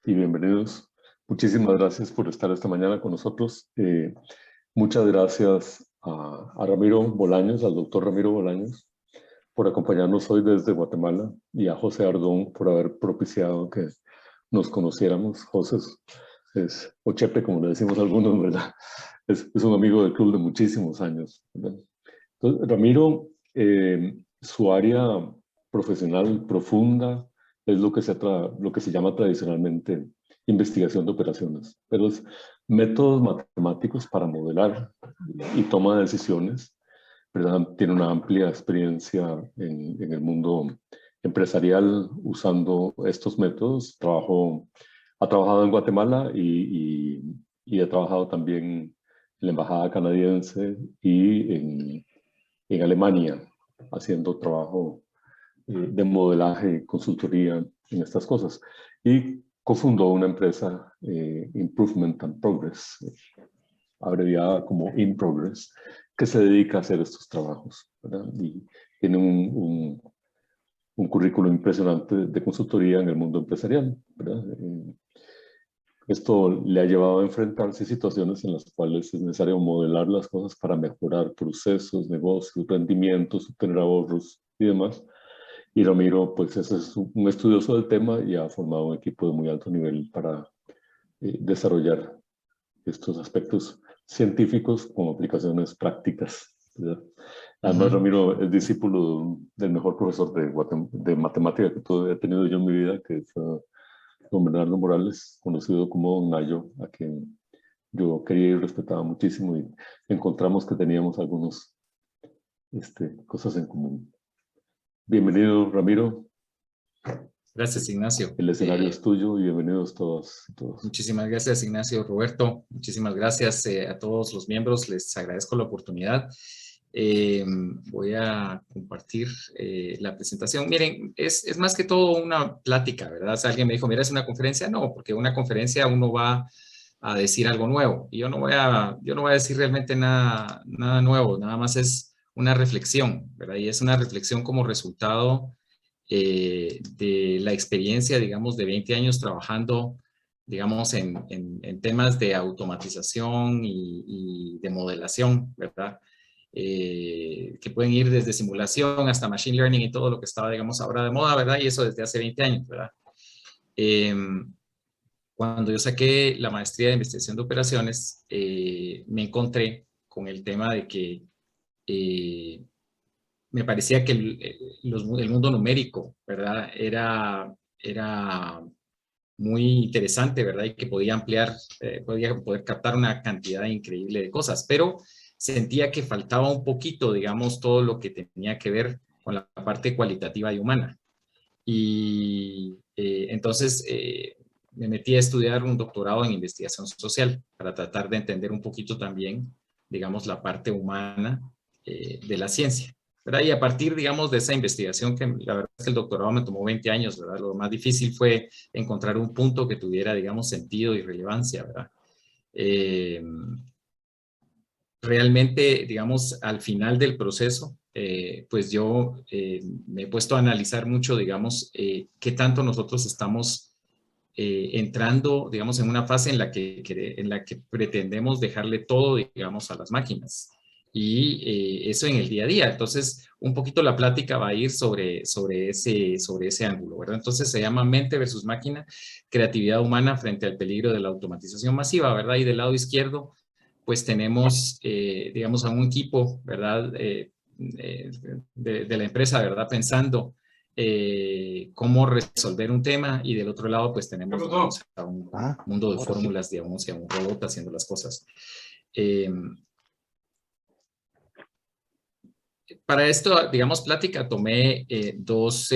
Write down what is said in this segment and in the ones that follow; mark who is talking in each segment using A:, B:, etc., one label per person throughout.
A: y bienvenidos. Muchísimas gracias por estar esta mañana con nosotros. Muchas gracias a Ramiro Bolaños, al doctor Ramiro Bolaños, por acompañarnos hoy desde Guatemala, y a José Ardón por haber propiciado que nos conociéramos. José es o Chepe, como le decimos algunos, ¿verdad? Es un amigo del club de muchísimos años, ¿verdad? Entonces, Ramiro, su área profesional profunda es lo que se llama tradicionalmente investigación de operaciones, pero es métodos matemáticos para modelar y toma de decisiones, ¿verdad? Tiene una amplia experiencia en el mundo empresarial usando estos métodos. Ha trabajado en Guatemala y ha trabajado también en la Embajada canadiense y en Alemania, haciendo trabajo de modelaje y consultoría en estas cosas. Y cofundó una empresa, Improvement and Progress, abreviada como In Progress, que se dedica a hacer estos trabajos, ¿verdad? Y tiene un currículo impresionante de consultoría en el mundo empresarial, ¿verdad? Esto le ha llevado a enfrentarse a situaciones en las cuales es necesario modelar las cosas para mejorar procesos, negocios, rendimientos, obtener ahorros y demás. Y Ramiro, pues ese es un estudioso del tema y ha formado un equipo de muy alto nivel para desarrollar estos aspectos científicos con aplicaciones prácticas, ¿verdad? Además, Ramiro es discípulo del mejor profesor de matemática que he tenido yo en mi vida, que fue don Bernardo Morales, conocido como Don Nayo, a quien yo quería y respetaba muchísimo, y encontramos que teníamos algunas cosas en común. Bienvenido, Ramiro.
B: Gracias, Ignacio.
A: El escenario es tuyo y bienvenidos todos y todos.
B: Muchísimas gracias, Ignacio. Roberto, muchísimas gracias a todos los miembros. Les agradezco la oportunidad. Voy a compartir la presentación. Miren, es más que todo una plática, ¿verdad? O sea, alguien me dijo, mira, ¿es una conferencia? No, porque una conferencia uno va a decir algo nuevo. Y yo no voy a decir realmente nada nuevo, nada más es una reflexión, ¿verdad? Y es una reflexión como resultado de la experiencia, digamos, de 20 años trabajando, digamos, en temas de automatización y de modelación, ¿verdad? Que pueden ir desde simulación hasta machine learning y todo lo que estaba, digamos, ahora de moda, ¿verdad? Y eso desde hace 20 años, ¿verdad? Cuando yo saqué la maestría de investigación de operaciones, me encontré con el tema de que me parecía que el mundo numérico, ¿verdad? Era muy interesante, ¿verdad? Y que podía ampliar, poder captar una cantidad increíble de cosas, pero sentía que faltaba un poquito, digamos, todo lo que tenía que ver con la parte cualitativa y humana. Y entonces me metí a estudiar un doctorado en investigación social para tratar de entender un poquito también, digamos, la parte humana de la ciencia, ¿verdad? Y a partir, digamos, de esa investigación, que la verdad es que el doctorado me tomó 20 años, ¿verdad? Lo más difícil fue encontrar un punto que tuviera, digamos, sentido y relevancia, ¿verdad? Realmente, digamos, al final del proceso, pues yo me he puesto a analizar mucho, digamos, qué tanto nosotros estamos entrando, digamos, en una fase en la que pretendemos dejarle todo, digamos, a las máquinas. Y eso en el día a día. Entonces, un poquito la plática va a ir sobre ese ángulo, ¿verdad? Entonces, se llama mente versus máquina, creatividad humana frente al peligro de la automatización masiva, ¿verdad? Y del lado izquierdo, pues tenemos, digamos, a un equipo, ¿verdad? De la empresa, ¿verdad? Pensando cómo resolver un tema, y del otro lado, pues tenemos, digamos, a un mundo de fórmulas, digamos, y a un robot haciendo las cosas. Para esto, digamos, plática, tomé dos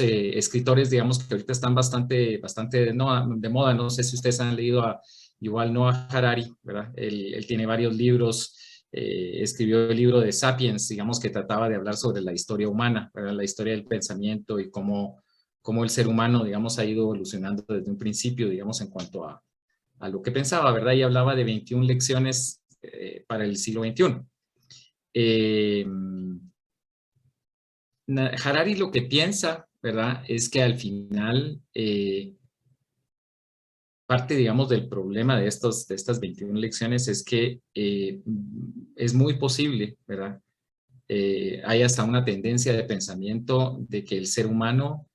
B: escritores, digamos, que ahorita están bastante de moda. No sé si ustedes han leído a Yuval Noah Harari, ¿verdad? Él tiene varios libros. Escribió el libro de Sapiens, digamos, que trataba de hablar sobre la historia humana, ¿verdad? La historia del pensamiento y cómo el ser humano, digamos, ha ido evolucionando desde un principio, digamos, en cuanto a lo que pensaba, ¿verdad? Y hablaba de 21 lecciones para el siglo XXI. Harari lo que piensa, ¿verdad? Es que al final, parte, digamos, del problema de estas 21 lecciones es que es muy posible, ¿verdad? Hay hasta una tendencia de pensamiento de que el ser humano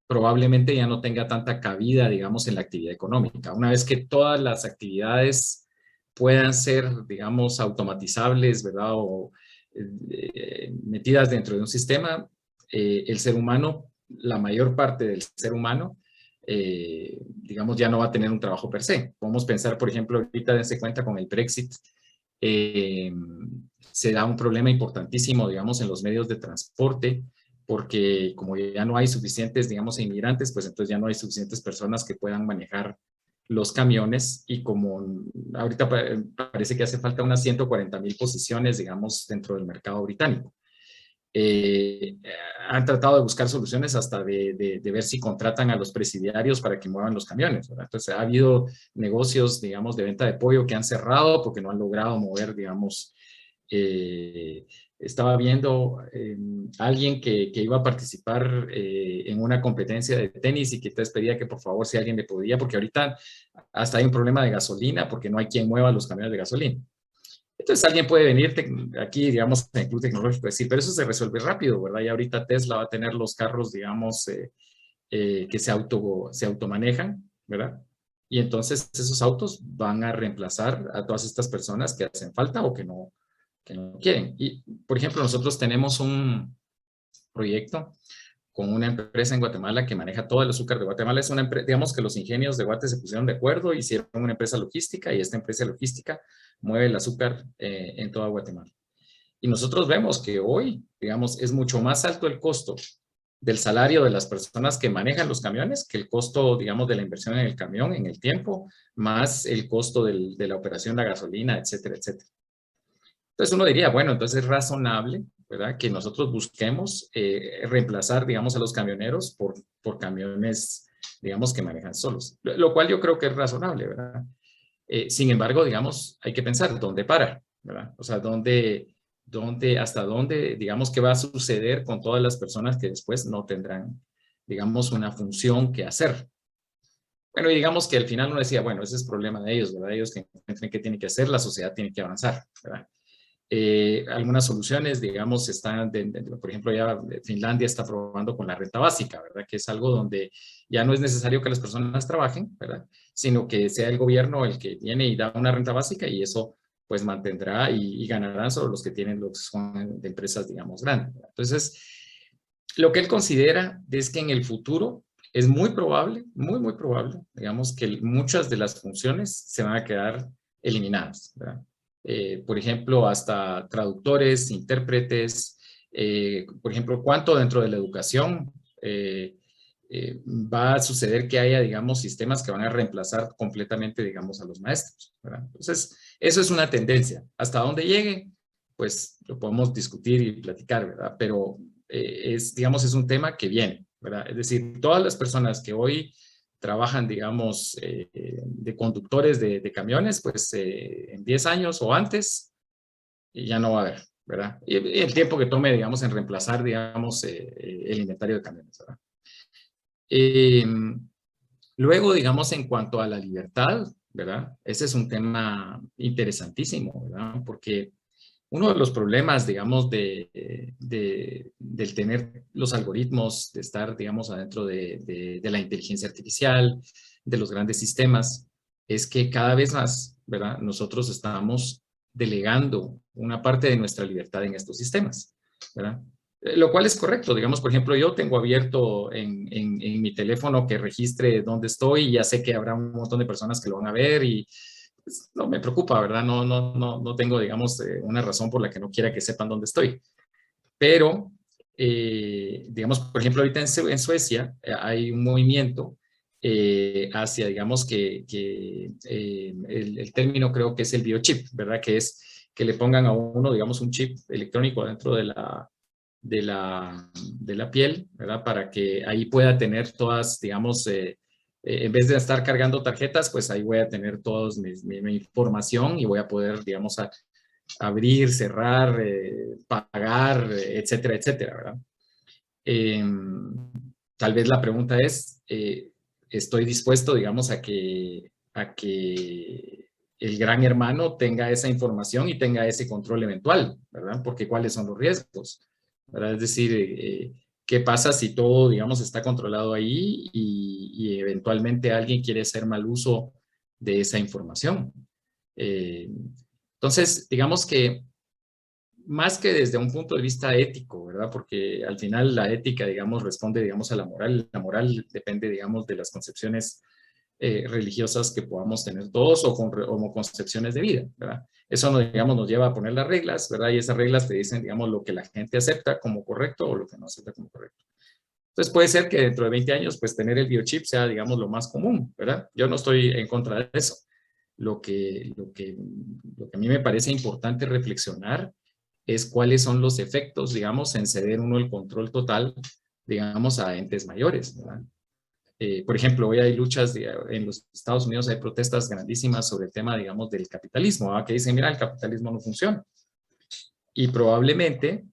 B: probablemente ya no tenga tanta cabida, digamos, en la actividad económica. Una vez que todas las actividades puedan ser, digamos, automatizables, ¿verdad? O metidas dentro de un sistema, el ser humano, la mayor parte del ser humano, digamos, ya no va a tener un trabajo per se. Podemos pensar, por ejemplo, ahorita dense cuenta con el Brexit, eh, se da un problema importantísimo, digamos, en los medios de transporte, porque como ya no hay suficientes, digamos, inmigrantes, pues entonces ya no hay suficientes personas que puedan manejar los camiones y como ahorita parece que hace falta unas 140,000 posiciones, digamos, dentro del mercado británico. Eh, Han tratado de buscar soluciones hasta de ver si contratan a los presidiarios para que muevan los camiones, ¿verdad? Entonces ha habido negocios, digamos, de venta de pollo que han cerrado porque no han logrado mover, digamos, estaba viendo alguien que iba a participar en una competencia de tenis y que entonces pedía que por favor si alguien le podía, porque ahorita hasta hay un problema de gasolina porque no hay quien mueva los camiones de gasolina. Entonces alguien puede venir aquí, digamos, en el Club Tecnológico y decir, pero eso se resuelve rápido, ¿verdad? Y ahorita Tesla va a tener los carros, digamos, que se automanejan, ¿verdad? Y entonces esos autos van a reemplazar a todas estas personas que hacen falta o que no quieren. Y, por ejemplo, nosotros tenemos un proyecto con una empresa en Guatemala que maneja todo el azúcar de Guatemala. Es una empresa, digamos que los ingenios de Guate se pusieron de acuerdo, hicieron una empresa logística y esta empresa logística mueve el azúcar en toda Guatemala. Y nosotros vemos que hoy, digamos, es mucho más alto el costo del salario de las personas que manejan los camiones que el costo, digamos, de la inversión en el camión, en el tiempo, más el costo de la operación, la gasolina, etcétera, etcétera. Entonces uno diría, bueno, entonces es razonable, ¿verdad? Que nosotros busquemos reemplazar, digamos, a los camioneros por camiones, digamos, que manejan solos. Lo cual yo creo que es razonable, ¿verdad? Sin embargo, digamos, hay que pensar dónde para, ¿verdad? O sea, hasta dónde, digamos, qué va a suceder con todas las personas que después no tendrán, digamos, una función que hacer. Bueno, y digamos que al final uno decía, bueno, ese es problema de ellos, ¿verdad? Ellos que encuentren qué tienen que hacer, la sociedad tiene que avanzar, ¿verdad? Algunas soluciones, digamos, están, por ejemplo, ya Finlandia está probando con la renta básica, ¿verdad? Que es algo donde ya no es necesario que las personas trabajen, ¿verdad? Sino que sea el gobierno el que viene y da una renta básica y eso pues mantendrá y ganarán sobre los que tienen los que son de empresas, digamos, grandes, ¿verdad? Entonces, lo que él considera es que en el futuro es muy probable, muy, muy probable, digamos, que muchas de las funciones se van a quedar eliminadas, ¿verdad? Por ejemplo, hasta traductores, intérpretes, por ejemplo, cuánto dentro de la educación va a suceder que haya, digamos, sistemas que van a reemplazar completamente, digamos, a los maestros, ¿verdad? Entonces, eso es una tendencia. Hasta dónde llegue, pues lo podemos discutir y platicar, ¿verdad? Pero digamos, es un tema que viene, ¿verdad? Es decir, todas las personas que hoy trabajan, digamos, de conductores de camiones, pues en 10 años o antes, ya no va a haber, ¿verdad? Y el tiempo que tome, digamos, en reemplazar, digamos, el inventario de camiones, ¿verdad? Eh, Luego, digamos, en cuanto a la libertad, ¿verdad? Ese es un tema interesantísimo, ¿verdad? Porque uno de los problemas, digamos, del tener los algoritmos, de estar, digamos, adentro de la inteligencia artificial, de los grandes sistemas, es que cada vez más, ¿verdad? Nosotros estamos delegando una parte de nuestra libertad en estos sistemas, ¿verdad? Lo cual es correcto. Digamos, por ejemplo, yo tengo abierto en mi teléfono que registre dónde estoy y ya sé que habrá un montón de personas que lo van a ver y pues, no me preocupa, ¿verdad? No tengo, digamos, una razón por la que no quiera que sepan dónde estoy. Pero, digamos, por ejemplo, ahorita en Suecia hay un movimiento hacia, digamos, el término creo que es el biochip, ¿verdad? Que es que le pongan a uno, digamos, un chip electrónico dentro de la piel, ¿verdad? Para que ahí pueda tener todas, digamos, en vez de estar cargando tarjetas, pues ahí voy a tener toda mi información y voy a poder, digamos, abrir, cerrar, pagar, etcétera, etcétera, ¿verdad? Tal vez la pregunta es, ¿estoy dispuesto, digamos, a que el gran hermano tenga esa información y tenga ese control eventual, ¿verdad? Porque ¿cuáles son los riesgos? ¿Verdad? Es decir, ¿qué pasa si todo, digamos, está controlado ahí y eventualmente alguien quiere hacer mal uso de esa información? Entonces, digamos que más que desde un punto de vista ético, ¿verdad? Porque al final la ética, digamos, responde, digamos, a la moral. La moral depende, digamos, de las concepciones religiosas que podamos tener todos o como concepciones de vida, ¿verdad? Eso, digamos, nos lleva a poner las reglas, ¿verdad? Y esas reglas te dicen, digamos, lo que la gente acepta como correcto o lo que no acepta como correcto. Entonces puede ser que dentro de 20 años, pues tener el biochip sea, digamos, lo más común, ¿verdad? Yo no estoy en contra de eso. Lo que a mí me parece importante reflexionar es cuáles son los efectos, digamos, en ceder uno el control total, digamos, a entes mayores, ¿verdad? Por ejemplo, hoy hay luchas en los Estados Unidos, hay protestas grandísimas sobre el tema, digamos, del capitalismo, ¿verdad? Que dicen, mira, el capitalismo no funciona. Y probablemente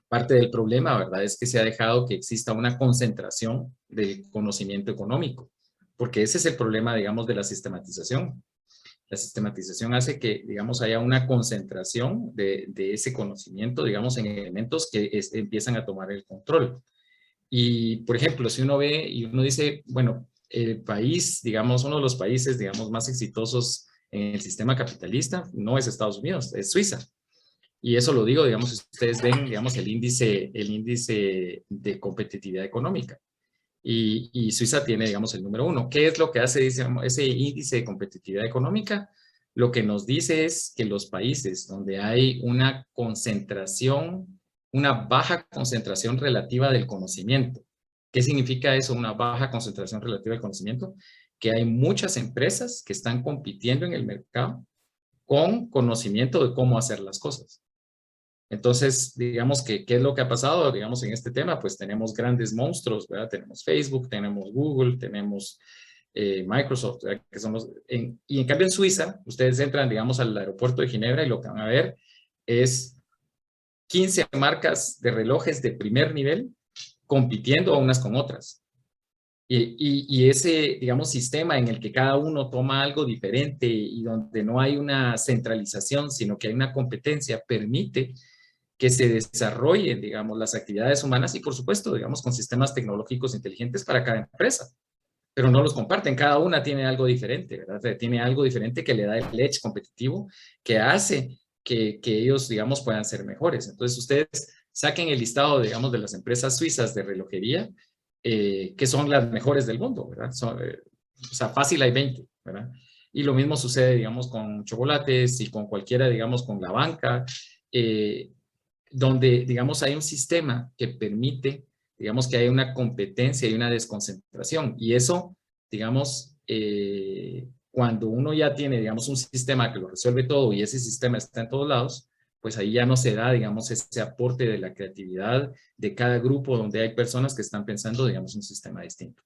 B: parte del problema, ¿verdad? Es que se ha dejado que exista una concentración del conocimiento económico, porque ese es el problema, digamos, de la sistematización. La sistematización hace que, digamos, haya una concentración de ese conocimiento, digamos, en elementos que empiezan a tomar el control. Y, por ejemplo, si uno ve y uno dice, bueno, el país, digamos, uno de los países, digamos, más exitosos en el sistema capitalista no es Estados Unidos, es Suiza. Y eso lo digo, digamos, si ustedes ven, digamos, el índice de competitividad económica. Y Suiza tiene, digamos, el número 1. ¿Qué es lo que hace ese índice de competitividad económica? Lo que nos dice es que los países donde hay una concentración, una baja concentración relativa del conocimiento. ¿Qué significa eso, una baja concentración relativa del conocimiento? Que hay muchas empresas que están compitiendo en el mercado con conocimiento de cómo hacer las cosas. Entonces, digamos que, ¿qué es lo que ha pasado? Digamos, en este tema, pues tenemos grandes monstruos, ¿verdad? Tenemos Facebook, tenemos Google, tenemos Microsoft, ¿verdad? Que son y en cambio en Suiza, ustedes entran, digamos, al aeropuerto de Ginebra y lo que van a ver es 15 marcas de relojes de primer nivel compitiendo unas con otras. Y ese, digamos, sistema en el que cada uno toma algo diferente y donde no hay una centralización, sino que hay una competencia, permite que se desarrollen, digamos, las actividades humanas y, por supuesto, digamos, con sistemas tecnológicos inteligentes para cada empresa, pero no los comparten. Cada una tiene algo diferente, ¿verdad? Tiene algo diferente que le da el edge competitivo que hace que ellos, digamos, puedan ser mejores. Entonces, ustedes saquen el listado, digamos, de las empresas suizas de relojería, que son las mejores del mundo, ¿verdad? O sea, fácil hay 20, ¿verdad? Y lo mismo sucede, digamos, con chocolates y con cualquiera, digamos, con la banca, donde, digamos, hay un sistema que permite, digamos, que haya una competencia y una desconcentración. Y eso, digamos, cuando uno ya tiene, digamos, un sistema que lo resuelve todo y ese sistema está en todos lados, pues ahí ya no se da, digamos, ese aporte de la creatividad de cada grupo donde hay personas que están pensando, digamos, un sistema distinto.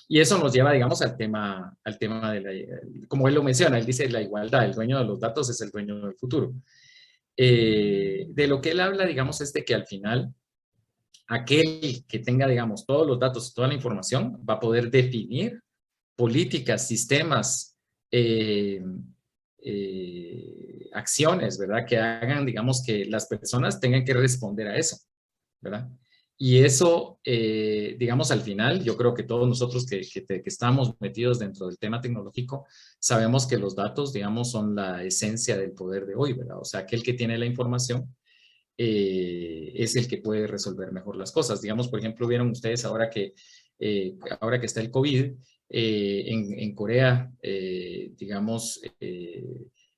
B: Y eso nos lleva, digamos, al tema de como él lo menciona, él dice la igualdad, el dueño de los datos es el dueño del futuro. De lo que él habla, digamos, es de que al final aquel que tenga, digamos, todos los datos, toda la información, va a poder definir políticas, sistemas, acciones, ¿verdad? Que hagan, digamos, que las personas tengan que responder a eso, ¿verdad? Y eso, digamos, al final, yo creo que todos nosotros que estamos metidos dentro del tema tecnológico, sabemos que los datos, digamos, son la esencia del poder de hoy, ¿verdad? O sea, aquel que tiene la información es el que puede resolver mejor las cosas. Digamos, por ejemplo, vieron ustedes ahora que está el COVID, en Corea, digamos,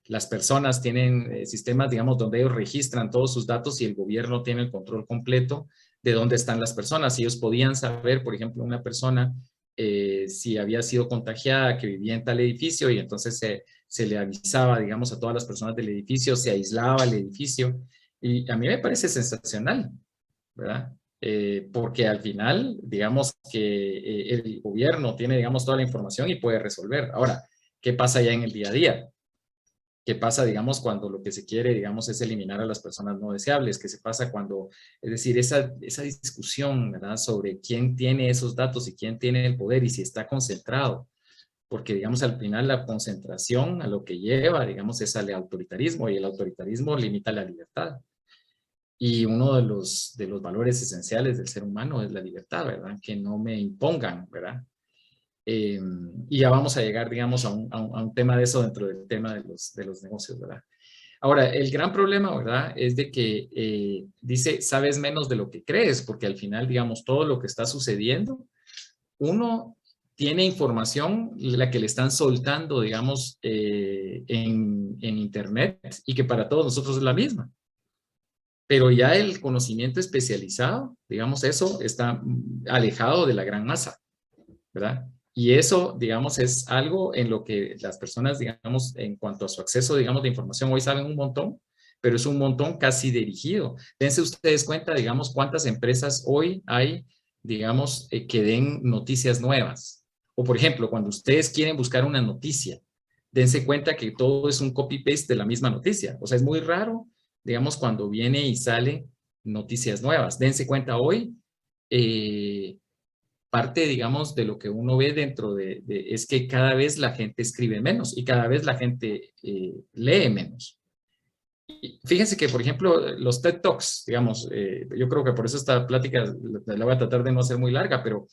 B: las personas tienen sistemas, digamos, donde ellos registran todos sus datos y el gobierno tiene el control completo de dónde están las personas. Ellos podían saber, por ejemplo, una persona si había sido contagiada, que vivía en tal edificio, y entonces se le avisaba, digamos, a todas las personas del edificio, se aislaba el edificio, y a mí me parece sensacional, ¿verdad? Porque al final, digamos que el gobierno tiene, digamos, toda la información y puede resolver. Ahora, ¿qué pasa ya en el día a día? ¿Qué pasa, digamos, cuando lo que se quiere, digamos, es eliminar a las personas no deseables? ¿Qué se pasa cuando, es decir, esa discusión, ¿verdad?, sobre quién tiene esos datos y quién tiene el poder y si está concentrado? Porque, digamos, al final la concentración a lo que lleva, digamos, es al autoritarismo, y el autoritarismo limita la libertad. Y uno de los valores esenciales del ser humano es la libertad, ¿verdad? Que no me impongan, ¿verdad? Y ya vamos a llegar, digamos, a un tema de eso dentro del tema de los negocios, ¿verdad? Ahora, el gran problema, ¿verdad?, es de que dice, sabes menos de lo que crees, porque al final, digamos, todo lo que está sucediendo, uno tiene información, la que le están soltando, digamos, en Internet, y que para todos nosotros es la misma. Pero ya el conocimiento especializado, digamos, eso está alejado de la gran masa, ¿verdad? Y eso, digamos, es algo en lo que las personas, digamos, en cuanto a su acceso, digamos, de información, hoy saben un montón, pero es un montón casi dirigido. Dense ustedes cuenta, digamos, cuántas empresas hoy hay, digamos, que den noticias nuevas. O, por ejemplo, cuando ustedes quieren buscar una noticia, dense cuenta que todo es un copy-paste de la misma noticia. O sea, es muy raro, digamos, cuando viene y sale noticias nuevas. Dense cuenta hoy, parte, digamos, de lo que uno ve dentro es que cada vez la gente escribe menos y cada vez la gente lee menos. Y fíjense que, por ejemplo, los TED Talks, digamos, yo creo que por eso esta plática la voy a tratar de no hacer muy larga, pero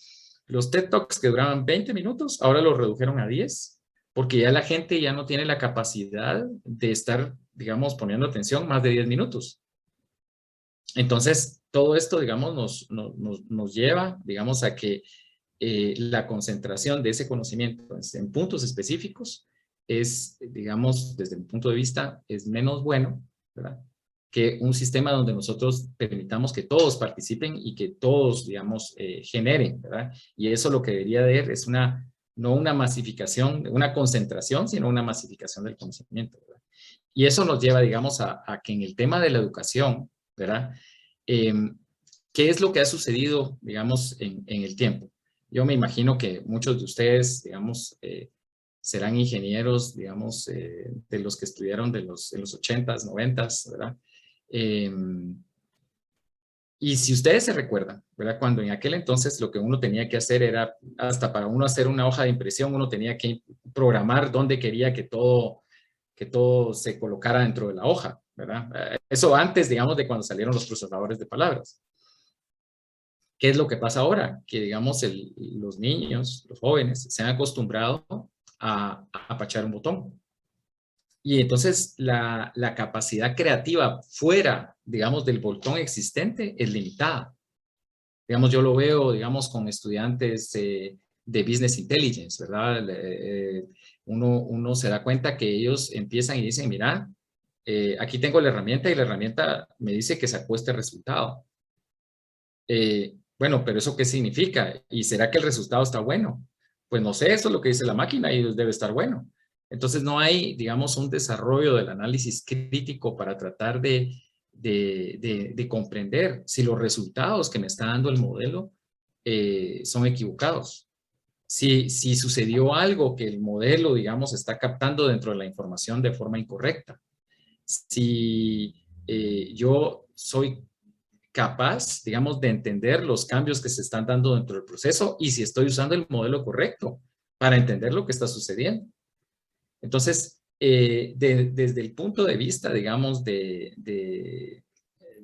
B: los TED Talks que duraban 20 minutos, ahora los redujeron a 10, porque ya la gente ya no tiene la capacidad de estar, digamos, poniendo atención más de 10 minutos. Entonces, todo esto, digamos, nos lleva, digamos, a que la concentración de ese conocimiento en puntos específicos es, digamos, desde mi punto de vista, es menos bueno, ¿verdad?, que un sistema donde nosotros permitamos que todos participen y que todos, digamos, generen, ¿verdad? Y eso lo que debería haber es no una masificación, una concentración, sino una masificación del conocimiento, ¿verdad? Y eso nos lleva, digamos, a que en el tema de la educación, ¿verdad?, ¿qué es lo que ha sucedido, digamos, en el tiempo? Yo me imagino que muchos de ustedes, digamos, serán ingenieros, digamos, de los que estudiaron en los 80s, 90s, ¿verdad? Y si ustedes se recuerdan, ¿verdad?, cuando en aquel entonces lo que uno tenía que hacer era, hasta para uno hacer una hoja de impresión, uno tenía que programar dónde quería que todo se colocara dentro de la hoja, ¿verdad? Eso antes, digamos, de cuando salieron los procesadores de palabras. ¿Qué es lo que pasa ahora? Que, digamos, los niños, los jóvenes, se han acostumbrado a apachar un botón. Y entonces la capacidad creativa fuera, digamos, del botón existente es limitada. Digamos, yo lo veo, digamos, con estudiantes de Business Intelligence, ¿verdad? Uno se da cuenta que ellos empiezan y dicen, mira, aquí tengo la herramienta y la herramienta me dice que sacó este resultado. Bueno, pero ¿eso qué significa? ¿Y será que el resultado está bueno? Pues no sé, eso es lo que dice la máquina y debe estar bueno. Entonces no hay, digamos, un desarrollo del análisis crítico para tratar de comprender si los resultados que me está dando el modelo son equivocados. Si sucedió algo que el modelo, digamos, está captando dentro de la información de forma incorrecta. Si yo soy capaz, digamos, de entender los cambios que se están dando dentro del proceso y si estoy usando el modelo correcto para entender lo que está sucediendo. Entonces, desde el punto de vista, digamos, de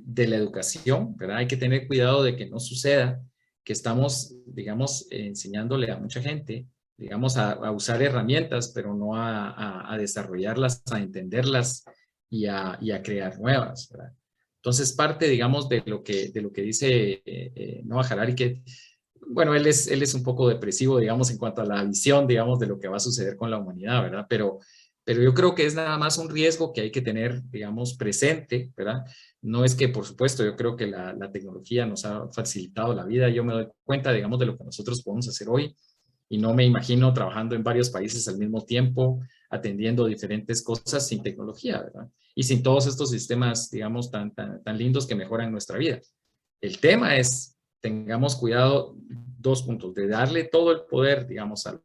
B: la educación, ¿verdad?, hay que tener cuidado de que no suceda que estamos, digamos, enseñándole a mucha gente, digamos, a usar herramientas, pero no a desarrollarlas, a entenderlas y a crear nuevas, ¿verdad? Entonces, parte, digamos, de lo que dice Noah Harari, que, bueno, él es un poco depresivo, digamos, en cuanto a la visión, digamos, de lo que va a suceder con la humanidad, ¿verdad? Pero yo creo que es nada más un riesgo que hay que tener, digamos, presente, ¿verdad? No es que, por supuesto, yo creo que la tecnología nos ha facilitado la vida. Yo me doy cuenta, digamos, de lo que nosotros podemos hacer hoy y no me imagino trabajando en varios países al mismo tiempo, atendiendo diferentes cosas sin tecnología, ¿verdad? Y sin todos estos sistemas, digamos, tan lindos que mejoran nuestra vida. El tema es, tengamos cuidado, 2 puntos, de darle todo el poder, digamos, a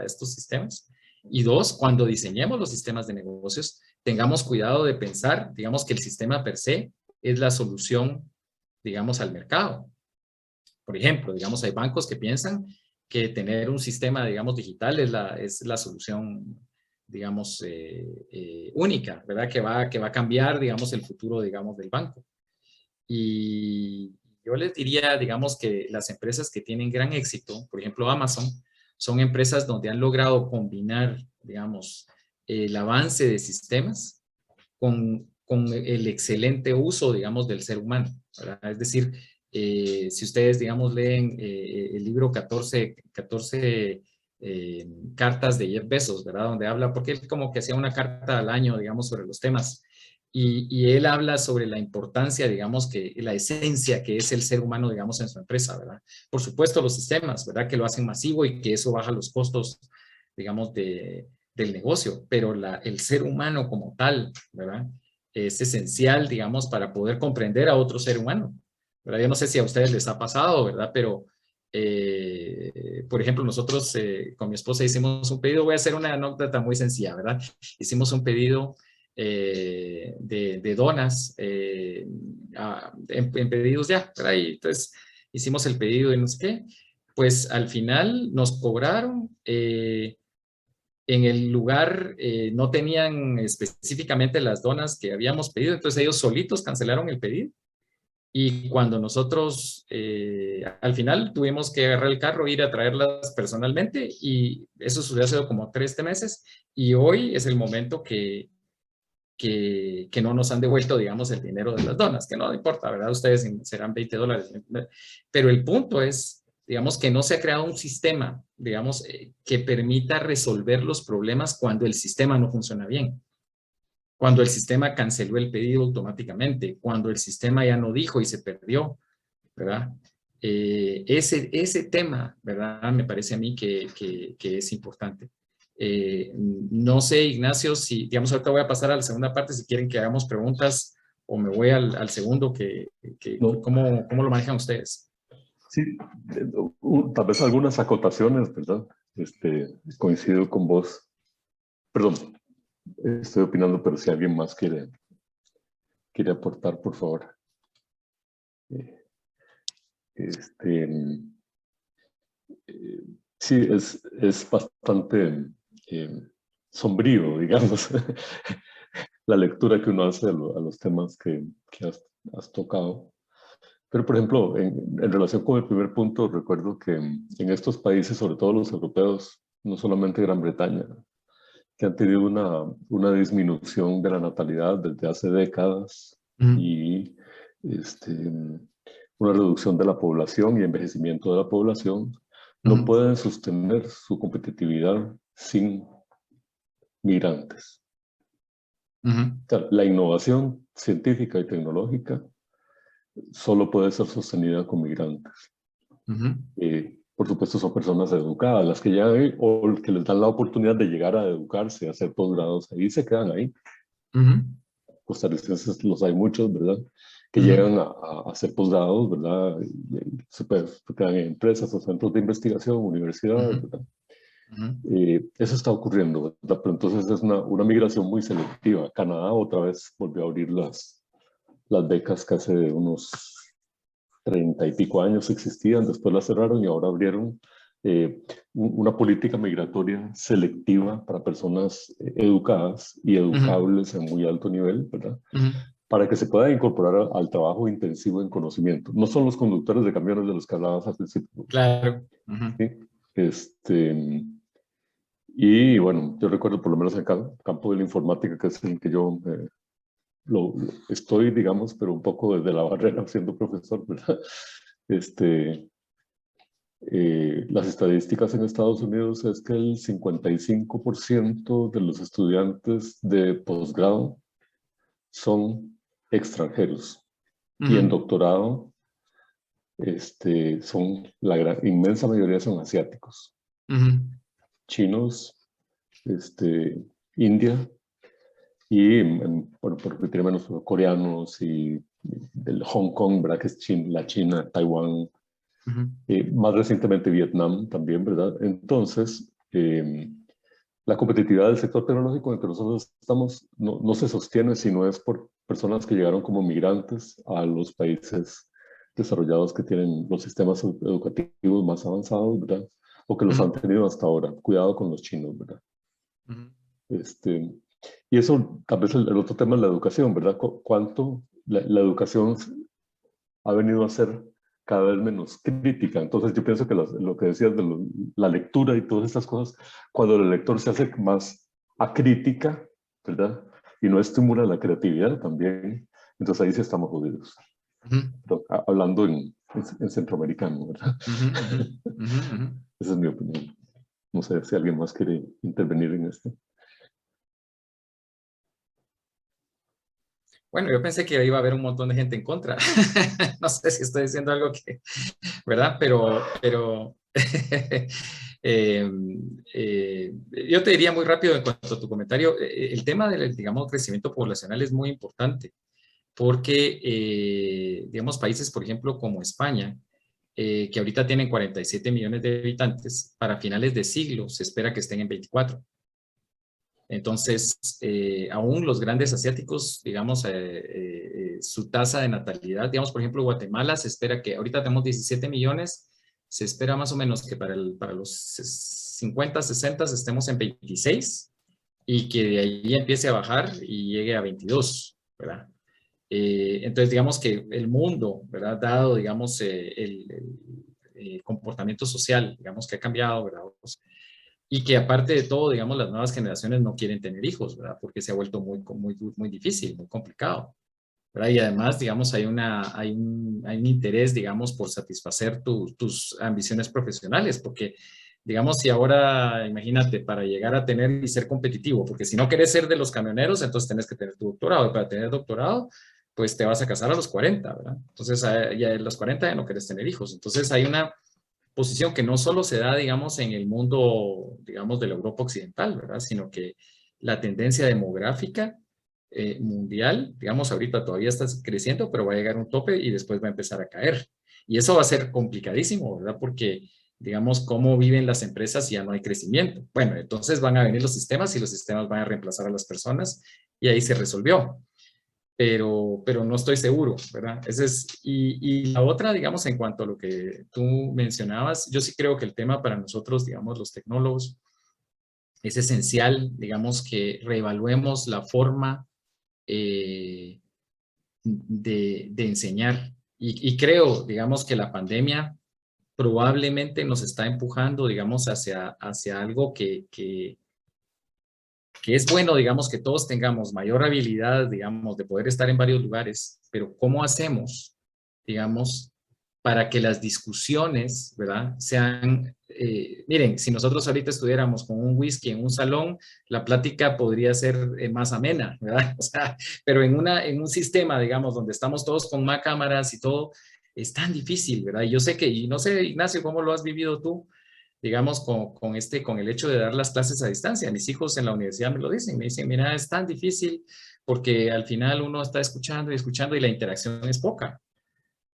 B: estos sistemas. Y 2, cuando diseñemos los sistemas de negocios, tengamos cuidado de pensar, digamos, que el sistema per se es la solución, digamos, al mercado. Por ejemplo, digamos, hay bancos que piensan que tener un sistema, digamos, digital es la solución, digamos, única, ¿verdad? Que va a cambiar, digamos, el futuro, digamos, del banco. Y yo les diría, digamos, que las empresas que tienen gran éxito, por ejemplo, Amazon, son empresas donde han logrado combinar, digamos, el avance de sistemas con el excelente uso, digamos, del ser humano, ¿verdad? Es decir, si ustedes, digamos, leen el libro 14 cartas de Jeff Bezos, ¿verdad? Donde habla, porque él como que hacía una carta al año, digamos, sobre los temas. Y él habla sobre la importancia, digamos, que la esencia que es el ser humano, digamos, en su empresa, ¿verdad? Por supuesto, los sistemas, ¿verdad? Que lo hacen masivo y que eso baja los costos, digamos, del negocio, pero el ser humano como tal, ¿verdad? Es esencial, digamos, para poder comprender a otro ser humano, ¿verdad? Yo no sé si a ustedes les ha pasado, ¿verdad? Pero, por ejemplo, nosotros con mi esposa hicimos un pedido, voy a hacer una anécdota muy sencilla, ¿verdad? Hicimos un pedido de donas en pedidos ya, ¿verdad? Y entonces hicimos el pedido y no sé qué, pues al final nos cobraron, en el lugar no tenían específicamente las donas que habíamos pedido, entonces ellos solitos cancelaron el pedido. Y cuando nosotros al final tuvimos que agarrar el carro, ir a traerlas personalmente, y eso sucedió hace como 3 meses, y hoy es el momento que no nos han devuelto, digamos, el dinero de las donas, que no importa, ¿verdad? Ustedes serán $20. Pero el punto es, digamos, que no se ha creado un sistema, digamos, que permita resolver los problemas cuando el sistema no funciona bien. Cuando el sistema canceló el pedido automáticamente, cuando el sistema ya no dijo y se perdió, ¿verdad? Ese tema, ¿verdad? Me parece a mí que es importante. No sé, Ignacio, si, digamos, ahorita voy a pasar a la segunda parte, si quieren que hagamos preguntas, o me voy al segundo,
A: No,
B: ¿cómo lo manejan ustedes?
A: sí, tal vez algunas acotaciones, ¿verdad? Coincido con vos. Perdón, estoy opinando, pero si alguien más quiere aportar, por favor. Eh, Este, sí, es bastante sombrío, digamos, la lectura que uno hace a los temas que has tocado. Pero, por ejemplo, en relación con el primer punto, recuerdo que en estos países, sobre todo los europeos, no solamente Gran Bretaña, que han tenido una disminución de la natalidad desde hace décadas y una reducción de la población y envejecimiento de la población, no pueden sostener su competitividad sin migrantes. O sea, la innovación científica y tecnológica solo puede ser sostenida con migrantes. Por supuesto, son personas educadas las que llegan ahí o que les dan la oportunidad de llegar a educarse, a hacer posgrados ahí, se quedan ahí. Costarricenses los hay muchos, ¿verdad? Que llegan a hacer posgrados, ¿verdad? Y se quedan en empresas o centros de investigación, universidades, ¿verdad? Eso está ocurriendo, ¿verdad? Pero entonces es una migración muy selectiva. Canadá otra vez volvió a abrir las becas que hace unos 30 y pico años existían, después las cerraron y ahora abrieron una política migratoria selectiva para personas educadas y educables en muy alto nivel, ¿verdad? Para que se pueda incorporar al trabajo intensivo en conocimiento. No son los conductores de camiones de los que hablabas al principio.
B: Claro.
A: ¿Sí? Y bueno, yo recuerdo por lo menos en el campo de la informática, que es el que yo estoy, digamos, pero un poco desde la barrera siendo profesor, ¿verdad? Las estadísticas en Estados Unidos es que el 55% de los estudiantes de posgrado son extranjeros y en doctorado son la inmensa mayoría son asiáticos, chinos, India y, bueno, porque tiene menos coreanos y del Hong Kong, ¿verdad? Que es la China, Taiwán, más recientemente Vietnam también, ¿verdad? Entonces, la competitividad del sector tecnológico en el que nosotros estamos no se sostiene si no es por personas que llegaron como migrantes a los países desarrollados que tienen los sistemas educativos más avanzados, ¿verdad? O que los han tenido hasta ahora. Cuidado con los chinos, ¿verdad? Este, y eso, tal vez el otro tema es la educación, ¿verdad? ¿Cuánto la educación ha venido a ser cada vez menos crítica? Entonces yo pienso que lo que decías de la lectura y todas estas cosas, cuando el lector se hace más acrítica, ¿verdad? Y no estimula la creatividad también, entonces ahí sí estamos jodidos. Pero, hablando en centroamericano, ¿verdad? Esa es mi opinión. No sé si alguien más quiere intervenir en esto.
B: Bueno, yo pensé que iba a haber un montón de gente en contra. No sé si estoy diciendo algo que, ¿verdad? Pero yo te diría muy rápido en cuanto a tu comentario, el tema del, digamos, crecimiento poblacional es muy importante porque, digamos, países, por ejemplo, como España, que ahorita tienen 47 millones de habitantes, para finales de siglo se espera que estén en 24. Entonces, aún los grandes asiáticos, digamos, su tasa de natalidad, digamos, por ejemplo, Guatemala se espera que, ahorita tenemos 17 millones, se espera más o menos que para los 50, 60 estemos en 26 y que de ahí empiece a bajar y llegue a 22, ¿verdad? Entonces, digamos que el mundo, ¿verdad? Dado, digamos, el comportamiento social, digamos, que ha cambiado, ¿verdad? Y que aparte de todo, digamos, las nuevas generaciones no quieren tener hijos, ¿verdad? Porque se ha vuelto muy difícil, muy complicado, ¿verdad? Y además, digamos, hay un interés, digamos, por satisfacer tus ambiciones profesionales, porque, digamos, si ahora, imagínate, para llegar a tener y ser competitivo, porque si no querés ser de los camioneros, entonces tenés que tener tu doctorado, y para tener doctorado, pues te vas a casar a los 40, ¿verdad? Entonces, ya a los 40 ya no querés tener hijos. Entonces, hay una posición que no solo se da, digamos, en el mundo, digamos, de la Europa occidental, ¿verdad? Sino que la tendencia demográfica mundial, digamos, ahorita todavía está creciendo, pero va a llegar a un tope y después va a empezar a caer. Y eso va a ser complicadísimo, ¿verdad? Porque, digamos, cómo viven las empresas si ya no hay crecimiento. Bueno, entonces van a venir los sistemas y los sistemas van a reemplazar a las personas y ahí se resolvió, pero no estoy seguro, ¿verdad? Y la otra, digamos, en cuanto a lo que tú mencionabas, yo sí creo que el tema para nosotros, digamos, los tecnólogos, es esencial, digamos, que reevaluemos la forma eh, de enseñar. Y creo, digamos, que la pandemia probablemente nos está empujando, digamos, hacia algo que es bueno, digamos, que todos tengamos mayor habilidad, digamos, de poder estar en varios lugares, pero ¿cómo hacemos, digamos, para que las discusiones, ¿verdad? Sean, miren, si nosotros ahorita estuviéramos con un whisky en un salón, la plática podría ser más amena, ¿verdad? O sea, pero en un sistema, digamos, donde estamos todos con más cámaras y todo, es tan difícil, ¿verdad? Y yo sé que, y no sé, Ignacio, ¿cómo lo has vivido tú? Digamos, con el hecho de dar las clases a distancia. Mis hijos en la universidad me lo dicen, me dicen, mira, es tan difícil porque al final uno está escuchando y escuchando y la interacción es poca.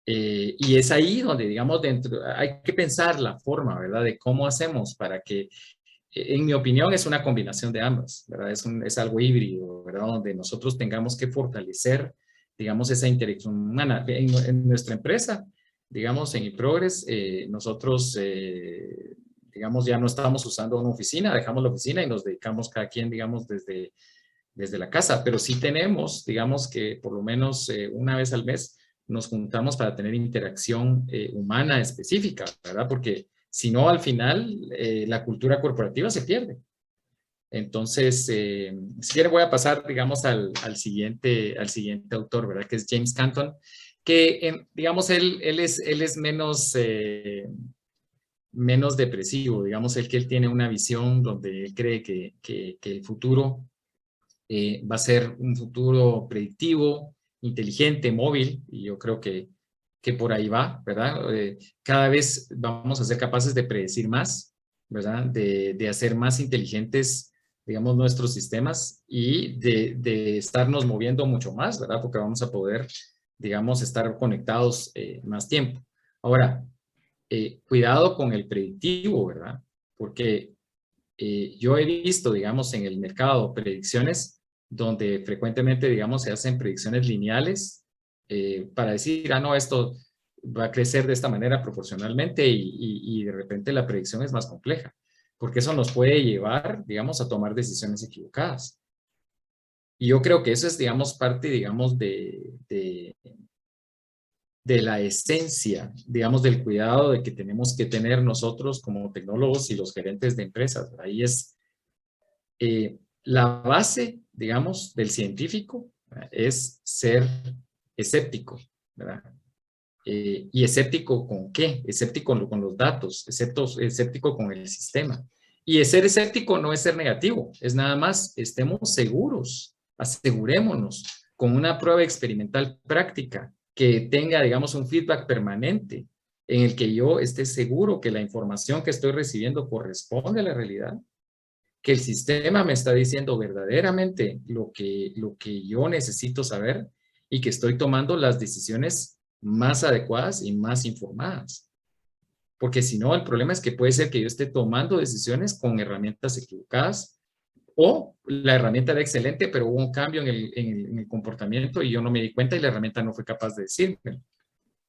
B: Y es ahí donde, digamos, dentro, hay que pensar la forma, ¿verdad?, de cómo hacemos para que, en mi opinión, es una combinación de ambas, ¿verdad? Es algo híbrido, ¿verdad?, donde nosotros tengamos que fortalecer, digamos, esa interacción humana. En nuestra empresa, digamos, en eProgress, nosotros, digamos, ya no estamos usando una oficina, dejamos la oficina y nos dedicamos cada quien, digamos, desde la casa, pero sí tenemos, digamos, que por lo menos una vez al mes nos juntamos para tener interacción humana específica, ¿verdad? Porque si no, al final, la cultura corporativa se pierde. Entonces, si quieren voy a pasar, digamos, al siguiente autor, ¿verdad? Que es James Canton, que, digamos, él es menos depresivo, digamos, que él tiene una visión donde él cree que el futuro va a ser un futuro predictivo, inteligente, móvil, y yo creo que por ahí va, ¿verdad? Cada vez vamos a ser capaces de predecir más, ¿verdad? De hacer más inteligentes, digamos, nuestros sistemas y de estarnos moviendo mucho más, ¿verdad? Porque vamos a poder, digamos, estar conectados más tiempo. Ahora, cuidado con el predictivo, ¿verdad? Porque yo he visto, digamos, en el mercado predicciones donde frecuentemente, digamos, se hacen predicciones lineales para decir, ah, no, esto va a crecer de esta manera proporcionalmente y de repente la predicción es más compleja, porque eso nos puede llevar, digamos, a tomar decisiones equivocadas. Y yo creo que eso es, digamos, parte, digamos, de la esencia, digamos, del cuidado de que tenemos que tener nosotros como tecnólogos y los gerentes de empresas. Ahí es la base, digamos, del científico, ¿verdad? Es ser escéptico, ¿verdad? ¿Y escéptico con qué? Escéptico con los datos, escéptico con el sistema. Y ser escéptico no es ser negativo, es nada más, estemos seguros, asegurémonos con una prueba experimental práctica que tenga, digamos, un feedback permanente en el que yo esté seguro que la información que estoy recibiendo corresponde a la realidad, que el sistema me está diciendo verdaderamente lo que yo necesito saber y que estoy tomando las decisiones más adecuadas y más informadas. Porque si no, el problema es que puede ser que yo esté tomando decisiones con herramientas equivocadas o la herramienta era excelente, pero hubo un cambio en el comportamiento y yo no me di cuenta y la herramienta no fue capaz de decirme,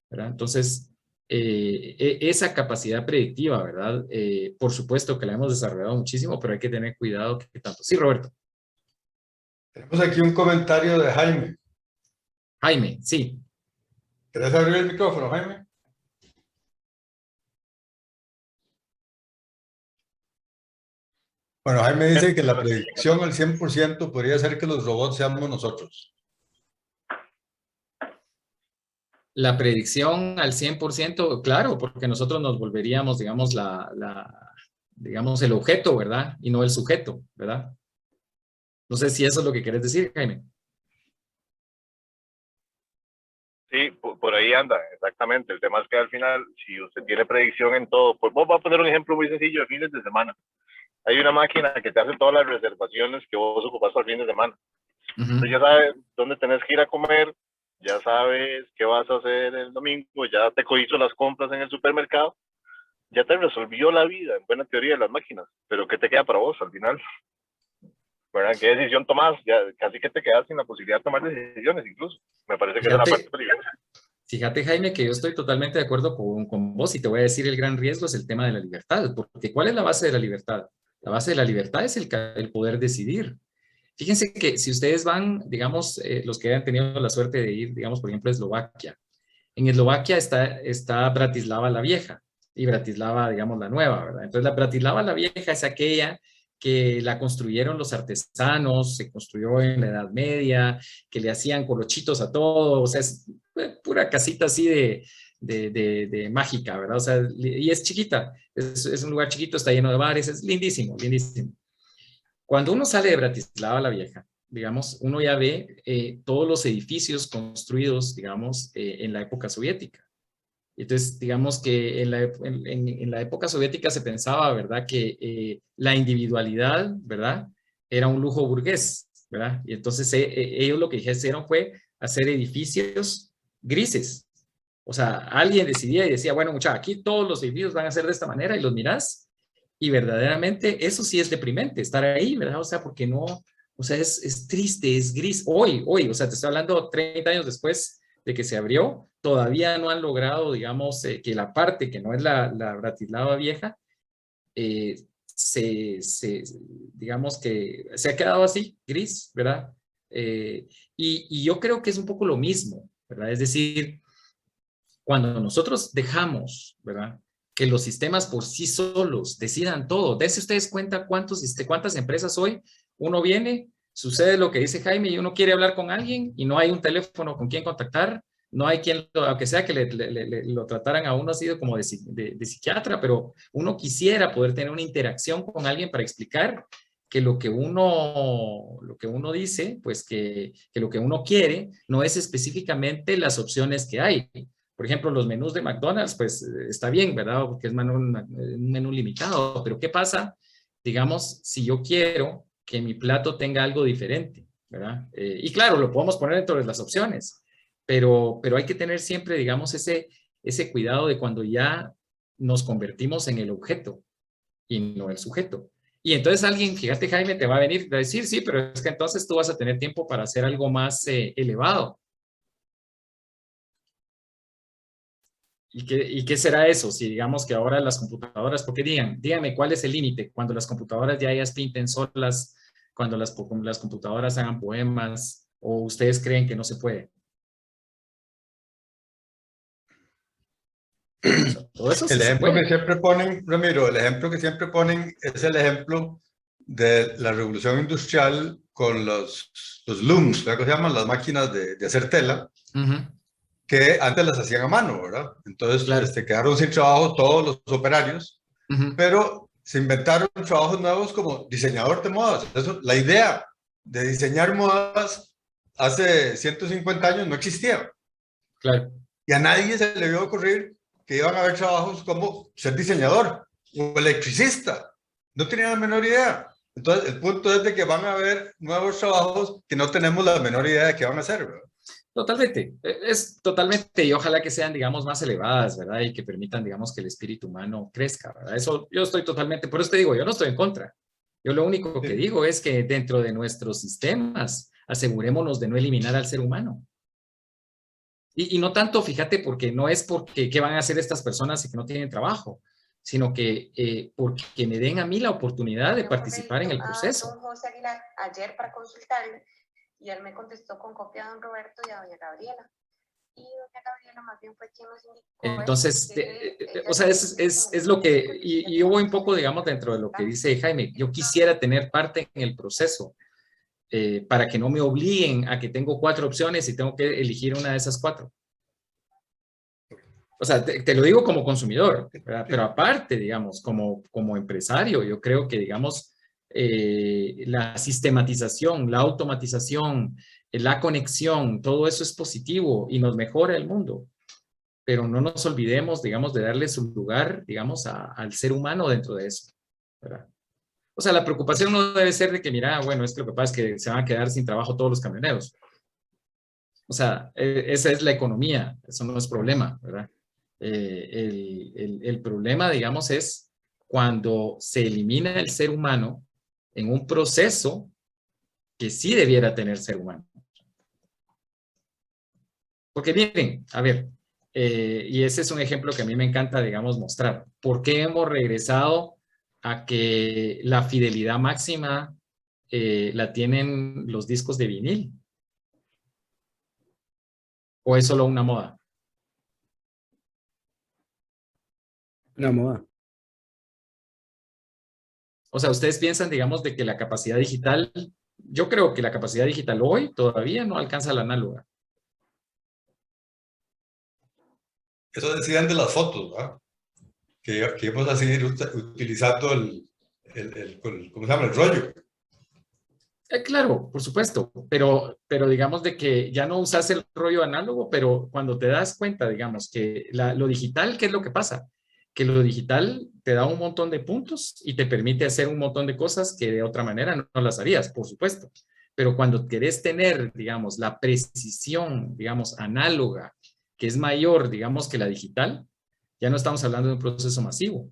B: ¿verdad? Entonces, esa capacidad predictiva, ¿verdad? Por supuesto que la hemos desarrollado muchísimo, pero hay que tener cuidado que tanto. Sí, Roberto.
C: Tenemos aquí un comentario de Jaime.
B: Jaime, sí.
C: ¿Querés abrir el micrófono, Jaime? Bueno, Jaime dice que la predicción al 100% podría ser que los robots seamos nosotros.
B: La predicción al 100%, claro, porque nosotros nos volveríamos, digamos, digamos, el objeto, ¿verdad? Y no el sujeto, ¿verdad? No sé si eso es lo que querés decir, Jaime.
D: Sí, por ahí anda, exactamente. El tema es que al final, si usted tiene predicción en todo, pues voy a poner un ejemplo muy sencillo de fines de semana. Hay una máquina que te hace todas las reservaciones que vos ocupas para el fin de semana. Entonces ya sabes dónde tenés que ir a comer, ya sabes qué vas a hacer el domingo, ya te hizo las compras en el supermercado, ya te resolvió la vida, en buena teoría, de las máquinas. Pero ¿qué te queda para vos al final? ¿Verdad? ¿Qué decisión tomás? Ya casi que te quedas sin la posibilidad de tomar decisiones incluso. Me parece que es una parte peligrosa.
B: Fíjate, Jaime, que yo estoy totalmente de acuerdo con vos y te voy a decir el gran riesgo es el tema de la libertad, porque ¿cuál es la base de la libertad? La base de la libertad es el poder decidir. Fíjense que si ustedes van, digamos, los que hayan tenido la suerte de ir, digamos, por ejemplo, a Eslovaquia. En Eslovaquia está Bratislava la Vieja y Bratislava, digamos, la Nueva, ¿verdad? Entonces, la Bratislava la Vieja es aquella que la construyeron los artesanos, se construyó en la Edad Media, que le hacían colochitos a todo, o sea, es pura casita así de mágica, ¿verdad? O sea, y es chiquita, es un lugar chiquito, está lleno de bares, es lindísimo, lindísimo. Cuando uno sale de Bratislava la Vieja, digamos, uno ya ve todos los edificios construidos, digamos, en la época soviética. Entonces, digamos que en la época soviética se pensaba, ¿verdad?, que la individualidad, ¿verdad?, era un lujo burgués, ¿verdad? Y entonces ellos lo que hicieron fue hacer edificios grises. O sea, alguien decidía y decía, bueno, muchachos, aquí todos los edificios van a ser de esta manera y los mirás y verdaderamente eso sí es deprimente, estar ahí, ¿verdad? O sea, porque no, o sea, es triste, es gris. Hoy, o sea, te estoy hablando 30 años después de que se abrió, todavía no han logrado, digamos, que la parte que no es la Bratislava Vieja, digamos que se ha quedado así, gris, ¿verdad? Y yo creo que es un poco lo mismo, ¿verdad? Es decir, cuando nosotros dejamos, ¿verdad?, que los sistemas por sí solos decidan todo. Dense ustedes cuenta cuántas empresas hoy uno viene, sucede lo que dice Jaime y uno quiere hablar con alguien y no hay un teléfono con quien contactar, no hay quien, aunque sea que lo trataran a uno así como de psiquiatra, pero uno quisiera poder tener una interacción con alguien para explicar que lo que uno dice, pues que lo que uno quiere no es específicamente las opciones que hay. Por ejemplo, los menús de McDonald's, pues está bien, ¿verdad? Porque es un menú limitado, pero ¿qué pasa, digamos, si yo quiero que mi plato tenga algo diferente, ¿verdad? Y claro, lo podemos poner dentro de las opciones, pero hay que tener siempre, digamos, ese cuidado de cuando ya nos convertimos en el objeto y no el sujeto. Y entonces alguien, fíjate Jaime, te va a venir a decir, sí, pero es que entonces tú vas a tener tiempo para hacer algo más elevado. ¿Y qué será eso? Si digamos que ahora las computadoras, porque díganme cuál es el límite, cuando las computadoras ya ellas pinten solas, cuando las computadoras hagan poemas, o ustedes creen que no se puede. O sea, todo eso sí
C: El
B: se
C: ejemplo
B: puede.
C: que siempre ponen, Ramiro, el ejemplo que siempre ponen es el ejemplo de la revolución industrial con los looms, ¿verdad? Que se llaman las máquinas de hacer tela, que antes las hacían a mano, ¿verdad? Entonces
B: Claro.
C: quedaron sin trabajo todos los operarios, pero se inventaron trabajos nuevos como diseñador de modas. Eso, la idea de diseñar modas hace 150 años no existía.
B: Claro.
C: Y a nadie se le vio ocurrir que iban a haber trabajos como ser diseñador o electricista. No tenían la menor idea. Entonces, el punto es de que van a haber nuevos trabajos que no tenemos la menor idea de qué van a hacer, ¿verdad?
B: Totalmente, es totalmente, y ojalá que sean, digamos, más elevadas, ¿verdad? Y que permitan, digamos, que el espíritu humano crezca, ¿verdad? Eso yo estoy totalmente, por eso te digo, yo no estoy en contra. Yo lo único que digo es que dentro de nuestros sistemas asegurémonos de no eliminar al ser humano. Y no tanto, fíjate, porque no es porque qué van a hacer estas personas y que no tienen trabajo, sino que porque me den a mí la oportunidad de participar en el proceso.
E: Don José Aguilar ayer para consultarle y él me contestó con copia a don Roberto y a doña Gabriela. Y doña Gabriela más bien fue quien nos indicó.
B: Entonces, o sea, es lo que, y yo voy un poco, digamos, dentro de lo que dice Jaime, yo quisiera tener parte en el proceso para que no me obliguen a que tengo 4 opciones y tengo que elegir una de esas 4. O sea, te lo digo como consumidor, ¿verdad? Pero aparte, digamos, como empresario, yo creo que, digamos, la sistematización, la automatización, la conexión, todo eso es positivo y nos mejora el mundo. Pero no nos olvidemos, digamos, de darle su lugar, digamos, al ser humano dentro de eso, ¿verdad? O sea, la preocupación no debe ser de que, mira, bueno, es que lo que pasa es que se van a quedar sin trabajo todos los camioneros. O sea, esa es la economía, eso no es problema, ¿verdad? El problema, digamos, es cuando se elimina el ser humano en un proceso que sí debiera tener ser humano. Porque miren, a ver, y ese es un ejemplo que a mí me encanta, digamos, mostrar. ¿Por qué hemos regresado a que la fidelidad máxima la tienen los discos de vinil? ¿O es solo una moda?
F: Una moda.
B: O sea, ustedes piensan, digamos, de que la capacidad digital, yo creo que la capacidad digital hoy todavía no alcanza la análoga.
C: Eso decían de las fotos, ¿verdad? Que íbamos a seguir utilizando ¿cómo se llama? El rollo.
B: Claro, por supuesto, pero digamos de que ya no usas el rollo análogo, pero cuando te das cuenta, digamos, que lo digital, ¿qué es lo que pasa? Que lo digital te da un montón de puntos y te permite hacer un montón de cosas que de otra manera no las harías, por supuesto. Pero cuando querés tener, digamos, la precisión, digamos, análoga, que es mayor, digamos, que la digital, ya no estamos hablando de un proceso masivo.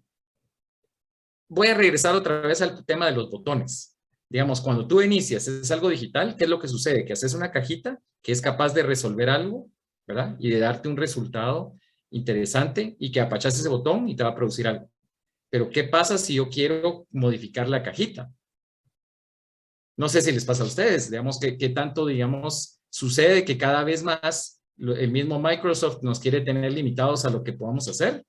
B: Voy a regresar otra vez al tema de los botones. Digamos, cuando tú inicias, es algo digital, ¿qué es lo que sucede? Que haces una cajita que es capaz de resolver algo, ¿verdad? Y de darte un resultado interesante y que apachas ese botón y te va a producir algo. Pero ¿qué pasa si yo quiero modificar la cajita? No sé si les pasa a ustedes, digamos, que tanto, digamos, sucede que cada vez más el mismo Microsoft nos quiere tener limitados a lo que podamos hacer.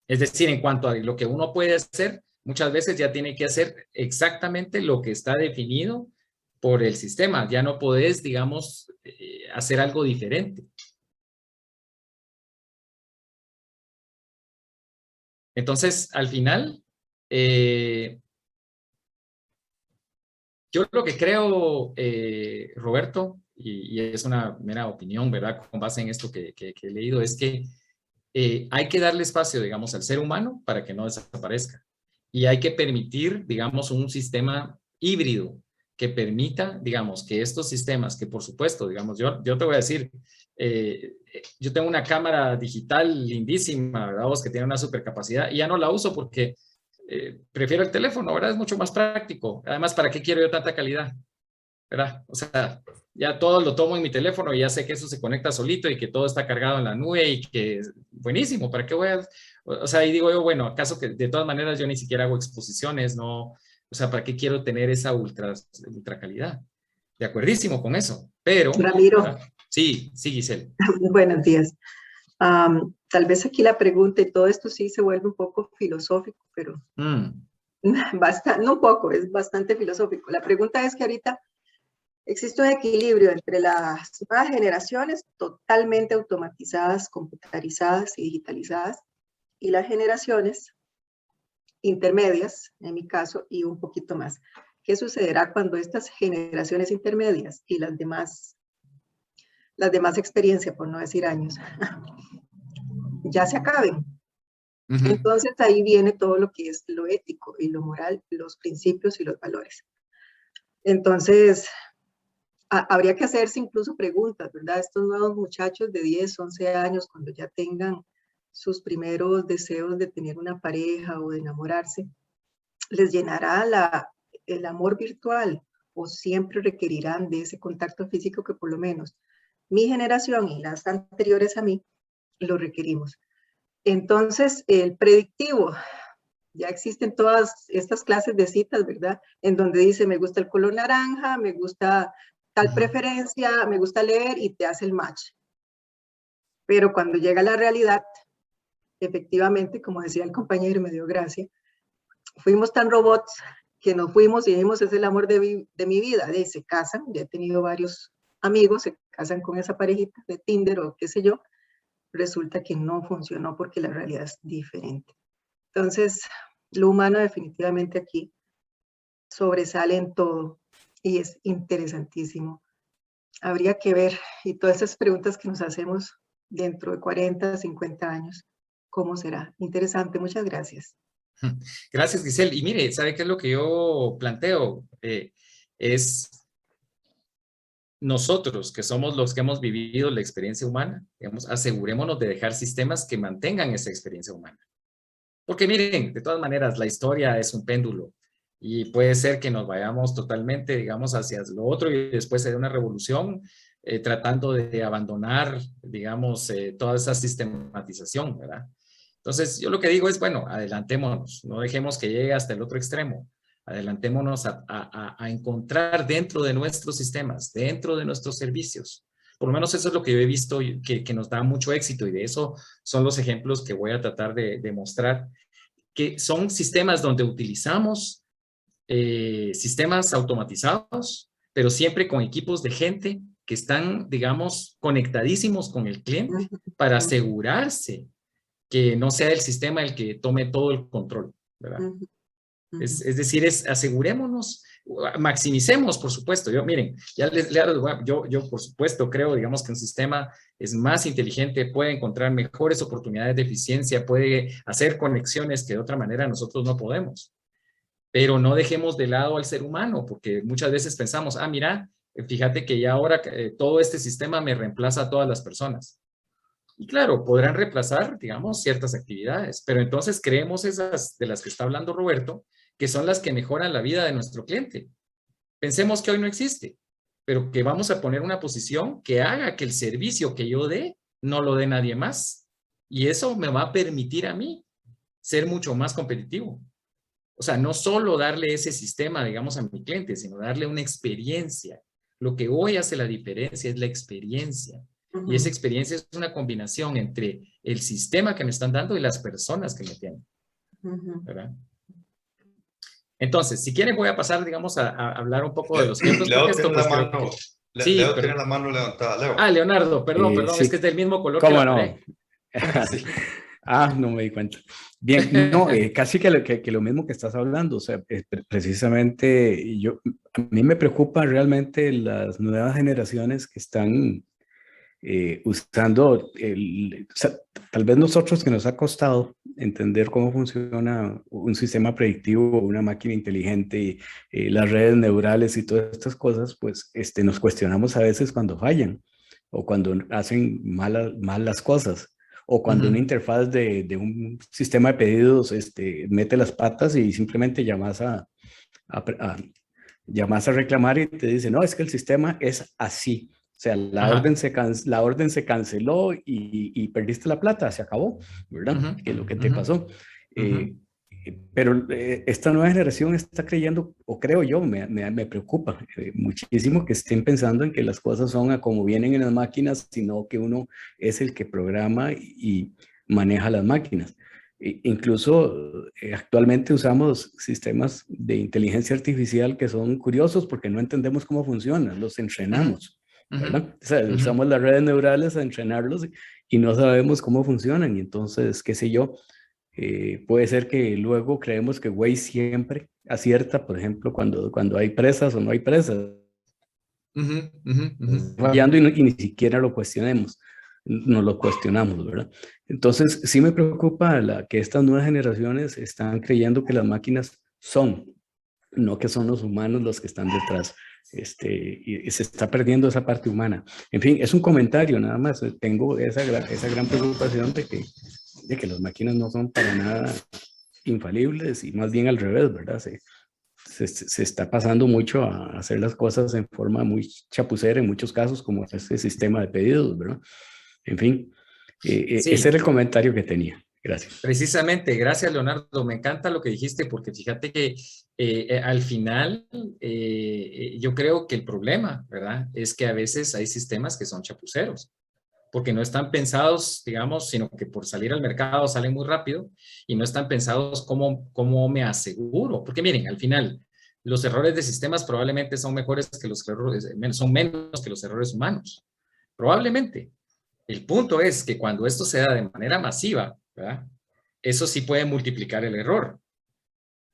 B: Es decir, en cuanto a lo que uno puede hacer, muchas veces ya tiene que hacer exactamente lo que está definido por el sistema. Ya no podés, digamos, hacer algo diferente. Entonces, al final, yo lo que creo, Roberto, y es una mera opinión, ¿verdad? Con base en esto que he leído, es que hay que darle espacio, digamos, al ser humano para que no desaparezca. Y hay que permitir, digamos, un sistema híbrido que permita, digamos, que estos sistemas, que por supuesto, digamos, yo te voy a decir, yo tengo una cámara digital lindísima, ¿verdad? Vos que tiene una supercapacidad y ya no la uso porque prefiero el teléfono, ¿verdad? Es mucho más práctico. Además, ¿para qué quiero yo tanta calidad? ¿Verdad? O sea, ya todo lo tomo en mi teléfono y ya sé que eso se conecta solito y que todo está cargado en la nube y que es buenísimo. ¿Para qué voy a...? O sea, y digo yo, bueno, ¿acaso que de todas maneras yo ni siquiera hago exposiciones? No, o sea, ¿para qué quiero tener esa ultra calidad? De acuerdísimo con eso, pero...
G: Ramiro.
B: ¿verdad? Sí, Giselle.
G: Buenos días. Tal vez aquí la pregunta, y todo esto sí se vuelve un poco filosófico, pero bastante, no un poco, es bastante filosófico. La pregunta es que ahorita existe un equilibrio entre las nuevas generaciones totalmente automatizadas, computarizadas y digitalizadas, y las generaciones intermedias, en mi caso, y un poquito más. ¿Qué sucederá cuando estas generaciones intermedias y las demás experiencias, por no decir años, ya se acaben? Entonces ahí viene todo lo que es lo ético y lo moral, los principios y los valores. Entonces, habría que hacerse incluso preguntas, ¿verdad? Estos nuevos muchachos de 10, 11 años, cuando ya tengan sus primeros deseos de tener una pareja o de enamorarse, ¿les llenará el amor virtual o siempre requerirán de ese contacto físico que por lo menos mi generación y las anteriores a mí lo requerimos? Entonces, el predictivo, ya existen todas estas clases de citas, ¿verdad? En donde dice, me gusta el color naranja, me gusta tal preferencia, me gusta leer, y te hace el match. Pero cuando llega la realidad, efectivamente, como decía el compañero, me dio gracia, fuimos tan robots que nos fuimos y dijimos, es el amor de mi vida. Y se casan, ya he tenido varios amigos, se casan con esa parejita de Tinder o qué sé yo. Resulta que no funcionó porque la realidad es diferente. Entonces, lo humano definitivamente aquí sobresale en todo y es interesantísimo. Habría que ver, y todas esas preguntas que nos hacemos dentro de 40, 50 años, ¿cómo será? Interesante, muchas gracias.
B: Gracias, Giselle. Y mire, ¿sabe qué es lo que yo planteo? Es nosotros, que somos los que hemos vivido la experiencia humana, digamos, asegurémonos de dejar sistemas que mantengan esa experiencia humana. Porque miren, de todas maneras, la historia es un péndulo y puede ser que nos vayamos totalmente, digamos, hacia lo otro y después se dé una revolución tratando de abandonar, digamos, toda esa sistematización, ¿verdad? Entonces, yo lo que digo es, bueno, adelantémonos, no dejemos que llegue hasta el otro extremo. Adelantémonos a encontrar dentro de nuestros sistemas, dentro de nuestros servicios. Por lo menos eso es lo que yo he visto que nos da mucho éxito, y de eso son los ejemplos que voy a tratar de mostrar, que son sistemas donde utilizamos sistemas automatizados, pero siempre con equipos de gente que están, digamos, conectadísimos con el cliente para asegurarse que no sea el sistema el que tome todo el control, ¿verdad? Es decir, asegurémonos, maximicemos, por supuesto. Miren, yo por supuesto creo, digamos, que un sistema es más inteligente, puede encontrar mejores oportunidades de eficiencia, puede hacer conexiones que de otra manera nosotros no podemos. Pero no dejemos de lado al ser humano, porque muchas veces pensamos, mira, fíjate que ya ahora todo este sistema me reemplaza a todas las personas. Y claro, podrán reemplazar, digamos, ciertas actividades, pero entonces creemos esas de las que está hablando Roberto, que son las que mejoran la vida de nuestro cliente. Pensemos que hoy no existe, pero que vamos a poner una posición que haga que el servicio que yo dé no lo dé nadie más. Y eso me va a permitir a mí ser mucho más competitivo. O sea, no solo darle ese sistema, digamos, a mi cliente, sino darle una experiencia. Lo que hoy hace la diferencia es la experiencia. Y esa experiencia es una combinación entre el sistema que me están dando y las personas que me tienen. ¿Verdad? Entonces, si quieren voy a pasar, digamos, a hablar un poco de los ejemplos.
C: Leo
B: tiene
C: la mano levantada, Leo.
B: Leonardo, perdón,
F: sí.
B: Es que es del mismo color
F: ¿Cómo
B: que la
F: no?
B: pared.
F: No me di cuenta. Bien, no, casi que lo mismo que estás hablando, o sea, precisamente a mí me preocupa realmente las nuevas generaciones que están usando, o sea, tal vez nosotros que nos ha costado entender cómo funciona un sistema predictivo, una máquina inteligente y las redes neurales y todas estas cosas, pues nos cuestionamos a veces cuando fallan o cuando hacen mal las cosas, o cuando una interfaz de un sistema de pedidos mete las patas y simplemente llamas llamas a reclamar y te dice, no, es que el sistema es así. O sea, la orden se canceló y perdiste la plata, se acabó, ¿verdad? Que es lo que te pasó. Pero esta nueva generación está creyendo, o creo yo, me preocupa muchísimo que estén pensando en que las cosas son a como vienen en las máquinas, sino que uno es el que programa y maneja las máquinas. Incluso actualmente usamos sistemas de inteligencia artificial que son curiosos porque no entendemos cómo funcionan, los entrenamos, ¿verdad? O sea, usamos las redes neurales a entrenarlos y no sabemos cómo funcionan. Y entonces, qué sé yo, puede ser que luego creemos que Waze siempre acierta, por ejemplo, cuando hay presas o no hay presas. Fallando y ni siquiera lo cuestionemos. Nos lo cuestionamos, ¿verdad? Entonces, sí me preocupa que estas nuevas generaciones están creyendo que las máquinas son, no que son los humanos los que están detrás. Y se está perdiendo esa parte humana. En fin, es un comentario nada más. Tengo esa gran preocupación de que las máquinas no son para nada infalibles y más bien al revés, ¿verdad? Se está pasando mucho a hacer las cosas en forma muy chapucera en muchos casos, como ese sistema de pedidos, ¿verdad? En fin,
B: Sí.
F: Ese era el comentario que tenía. Gracias.
B: Precisamente, gracias Leonardo, me encanta lo que dijiste porque fíjate que al final yo creo que el problema, ¿verdad? Es que a veces hay sistemas que son chapuceros porque no están pensados, digamos, sino que por salir al mercado salen muy rápido y no están pensados cómo me aseguro. Porque miren, al final, los errores de sistemas probablemente son mejores que los errores, son menos que los errores humanos. Probablemente. El punto es que cuando esto se da de manera masiva, ¿verdad? Eso sí puede multiplicar el error.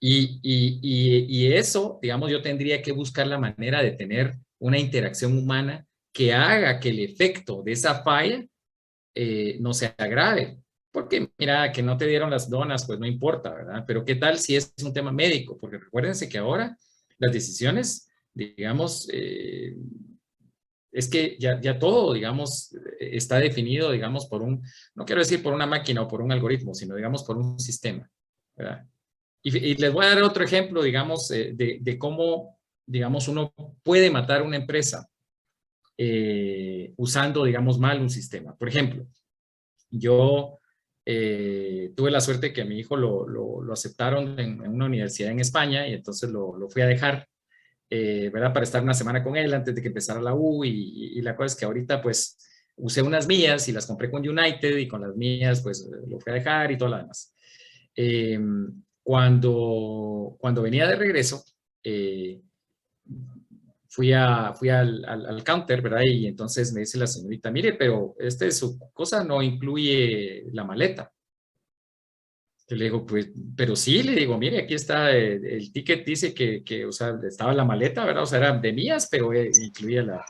B: Y eso, digamos, yo tendría que buscar la manera de tener una interacción humana que haga que el efecto de esa falla no se agrave. Porque mira, que no te dieron las donas, pues no importa, ¿verdad? Pero ¿qué tal si es un tema médico? Porque recuérdense que ahora las decisiones, digamos, es que ya todo, digamos, está definido, digamos, no quiero decir por una máquina o por un algoritmo, sino, digamos, por un sistema, ¿verdad? Y les voy a dar otro ejemplo, digamos, de cómo, digamos, uno puede matar una empresa usando, digamos, mal un sistema. Por ejemplo, yo tuve la suerte que a mi hijo lo aceptaron en una universidad en España y entonces lo fui a dejar, ¿verdad? Para estar una semana con él antes de que empezara la U y la cosa es que ahorita pues usé unas mías y las compré con United y con las mías pues lo fui a dejar y todo lo demás. Cuando venía de regreso, fui al counter, ¿verdad? Y entonces me dice la señorita, mire, pero su cosa no incluye la maleta. Yo le digo, pues, pero sí, le digo, mire, aquí está, el ticket dice que, o sea, estaba la maleta, ¿verdad? O sea, era de mías, pero incluía la...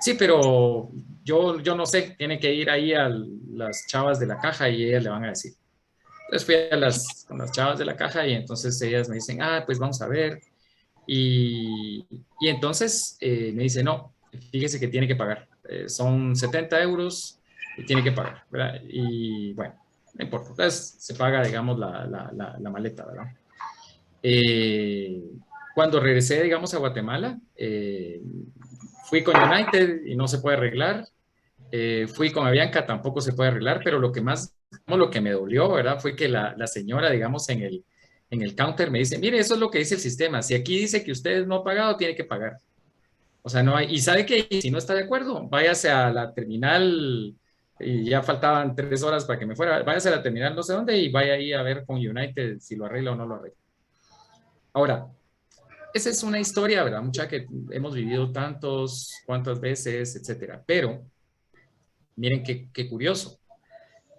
B: Sí, pero yo no sé, tiene que ir ahí a las chavas de la caja y ellas le van a decir. Entonces fui con las chavas de la caja y entonces ellas me dicen, pues vamos a ver. Y entonces me dice, no, fíjese que tiene que pagar. Son 70 euros y tiene que pagar, ¿verdad? Y bueno, no importa. Entonces se paga, digamos, la maleta, ¿verdad? Cuando regresé, digamos, a Guatemala, fui con United y no se puede arreglar. Fui con Avianca, tampoco se puede arreglar, pero lo que me dolió, ¿verdad? Fue que la señora, digamos, en el counter me dice, mire, eso es lo que dice el sistema. Si aquí dice que usted no ha pagado, tiene que pagar. O sea, no hay, y sabe que si no está de acuerdo, váyase a la terminal, y ya faltaban 3 horas para que me fuera, váyase a la terminal no sé dónde y vaya ahí a ver con United si lo arregla o no lo arregla. Ahora, esa es una historia, ¿verdad? Mucha que hemos vivido cuántas veces, etcétera. Pero, miren qué curioso.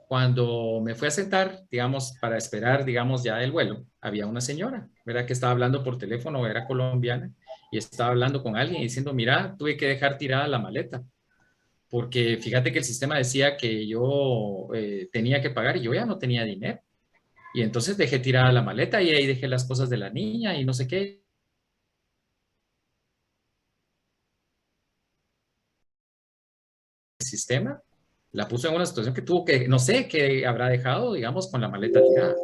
B: Cuando me fui a sentar, digamos, para esperar, digamos, ya el vuelo, había una señora, ¿verdad? Que estaba hablando por teléfono, era colombiana, y estaba hablando con alguien diciendo, mira, tuve que dejar tirada la maleta, porque fíjate que el sistema decía que yo tenía que pagar y yo ya no tenía dinero. Y entonces dejé tirada la maleta y ahí dejé las cosas de la niña y no sé qué. El sistema la puso en una situación que tuvo que, no sé, que habrá dejado, digamos, con la maleta tirada.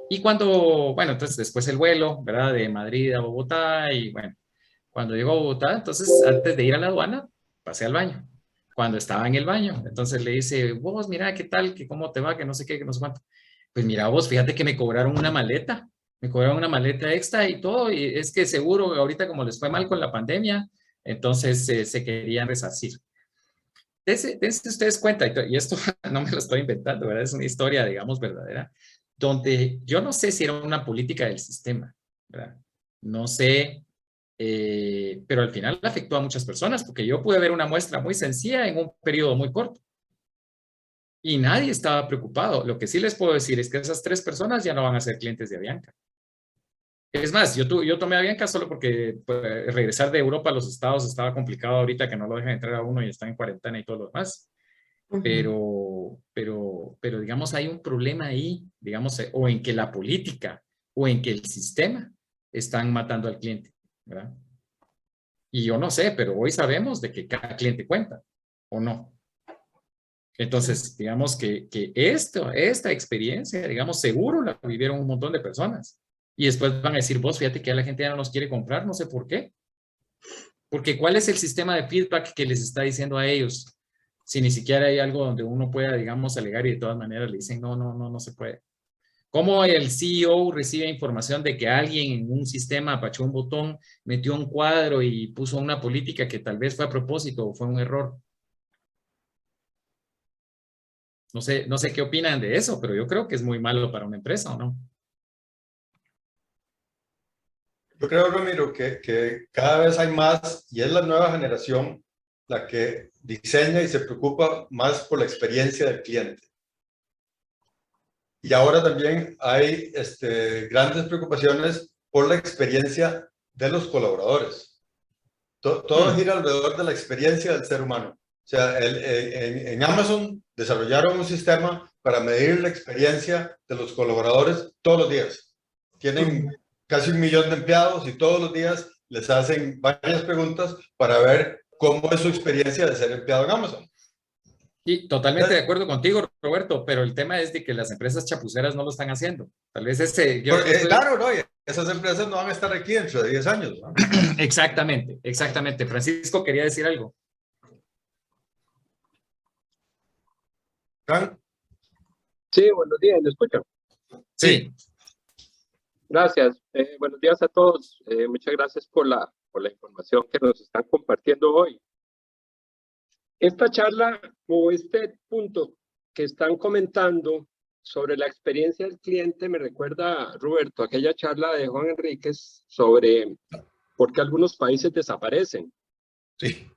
B: Y cuando, bueno, entonces después el vuelo, ¿verdad? De Madrid a Bogotá y bueno, cuando llegó a Bogotá, entonces antes de ir a la aduana, pasé al baño. Cuando estaba en el baño, entonces le dice, vos, mira, ¿qué tal? ¿Qué, cómo te va? Que no sé qué, que no sé cuánto. Pues mira vos, fíjate que me cobraron una maleta extra y todo, y es que seguro ahorita como les fue mal con la pandemia, entonces se querían resarcir. Dense ustedes cuenta, y esto no me lo estoy inventando, ¿verdad? Es una historia, digamos, verdadera, donde yo no sé si era una política del sistema, ¿verdad? No sé, pero al final afectó a muchas personas, porque yo pude ver una muestra muy sencilla en un periodo muy corto. Y nadie estaba preocupado. Lo que sí les puedo decir es que esas 3 personas ya no van a ser clientes de Avianca. Es más, yo tomé Avianca solo porque pues, regresar de Europa a los Estados estaba complicado ahorita, que no lo dejan entrar a uno y está en cuarentena y todo lo demás. Pero digamos, hay un problema ahí, digamos, o en que la política o en que el sistema están matando al cliente, ¿verdad? Y yo no sé, pero hoy sabemos de que cada cliente cuenta, ¿o no? Entonces, digamos que esta experiencia, digamos, seguro la vivieron un montón de personas. Y después van a decir, vos, fíjate que a la gente ya no nos quiere comprar, no sé por qué. Porque ¿cuál es el sistema de feedback que les está diciendo a ellos? Si ni siquiera hay algo donde uno pueda, digamos, alegar y de todas maneras le dicen, no se puede. ¿Cómo el CEO recibe información de que alguien en un sistema apachó un botón, metió un cuadro y puso una política que tal vez fue a propósito o fue un error? No sé qué opinan de eso, pero yo creo que es muy malo para una empresa, ¿o no?
C: Yo creo, Ramiro, que cada vez hay más, y es la nueva generación la que diseña y se preocupa más por la experiencia del cliente. Y ahora también hay grandes preocupaciones por la experiencia de los colaboradores. Todo gira alrededor de la experiencia del ser humano. O sea, en Amazon desarrollaron un sistema para medir la experiencia de los colaboradores todos los días. Tienen casi 1 millón de empleados y todos los días les hacen varias preguntas para ver cómo es su experiencia de ser empleado en Amazon.
B: Y totalmente de acuerdo contigo, Roberto, pero el tema es de que las empresas chapuceras no lo están haciendo. Tal vez
C: Claro, no, esas empresas no van a estar aquí dentro de 10 años, ¿no?
B: Exactamente. Francisco quería decir algo.
C: ¿Frank?
H: Sí, buenos días, ¿me escuchan?
B: Sí.
H: Gracias. Buenos días a todos. Muchas gracias por la información que nos están compartiendo hoy. Esta charla o este punto que están comentando sobre la experiencia del cliente me recuerda, Roberto, aquella charla de Juan Enríquez sobre por qué algunos países desaparecen.
C: Sí.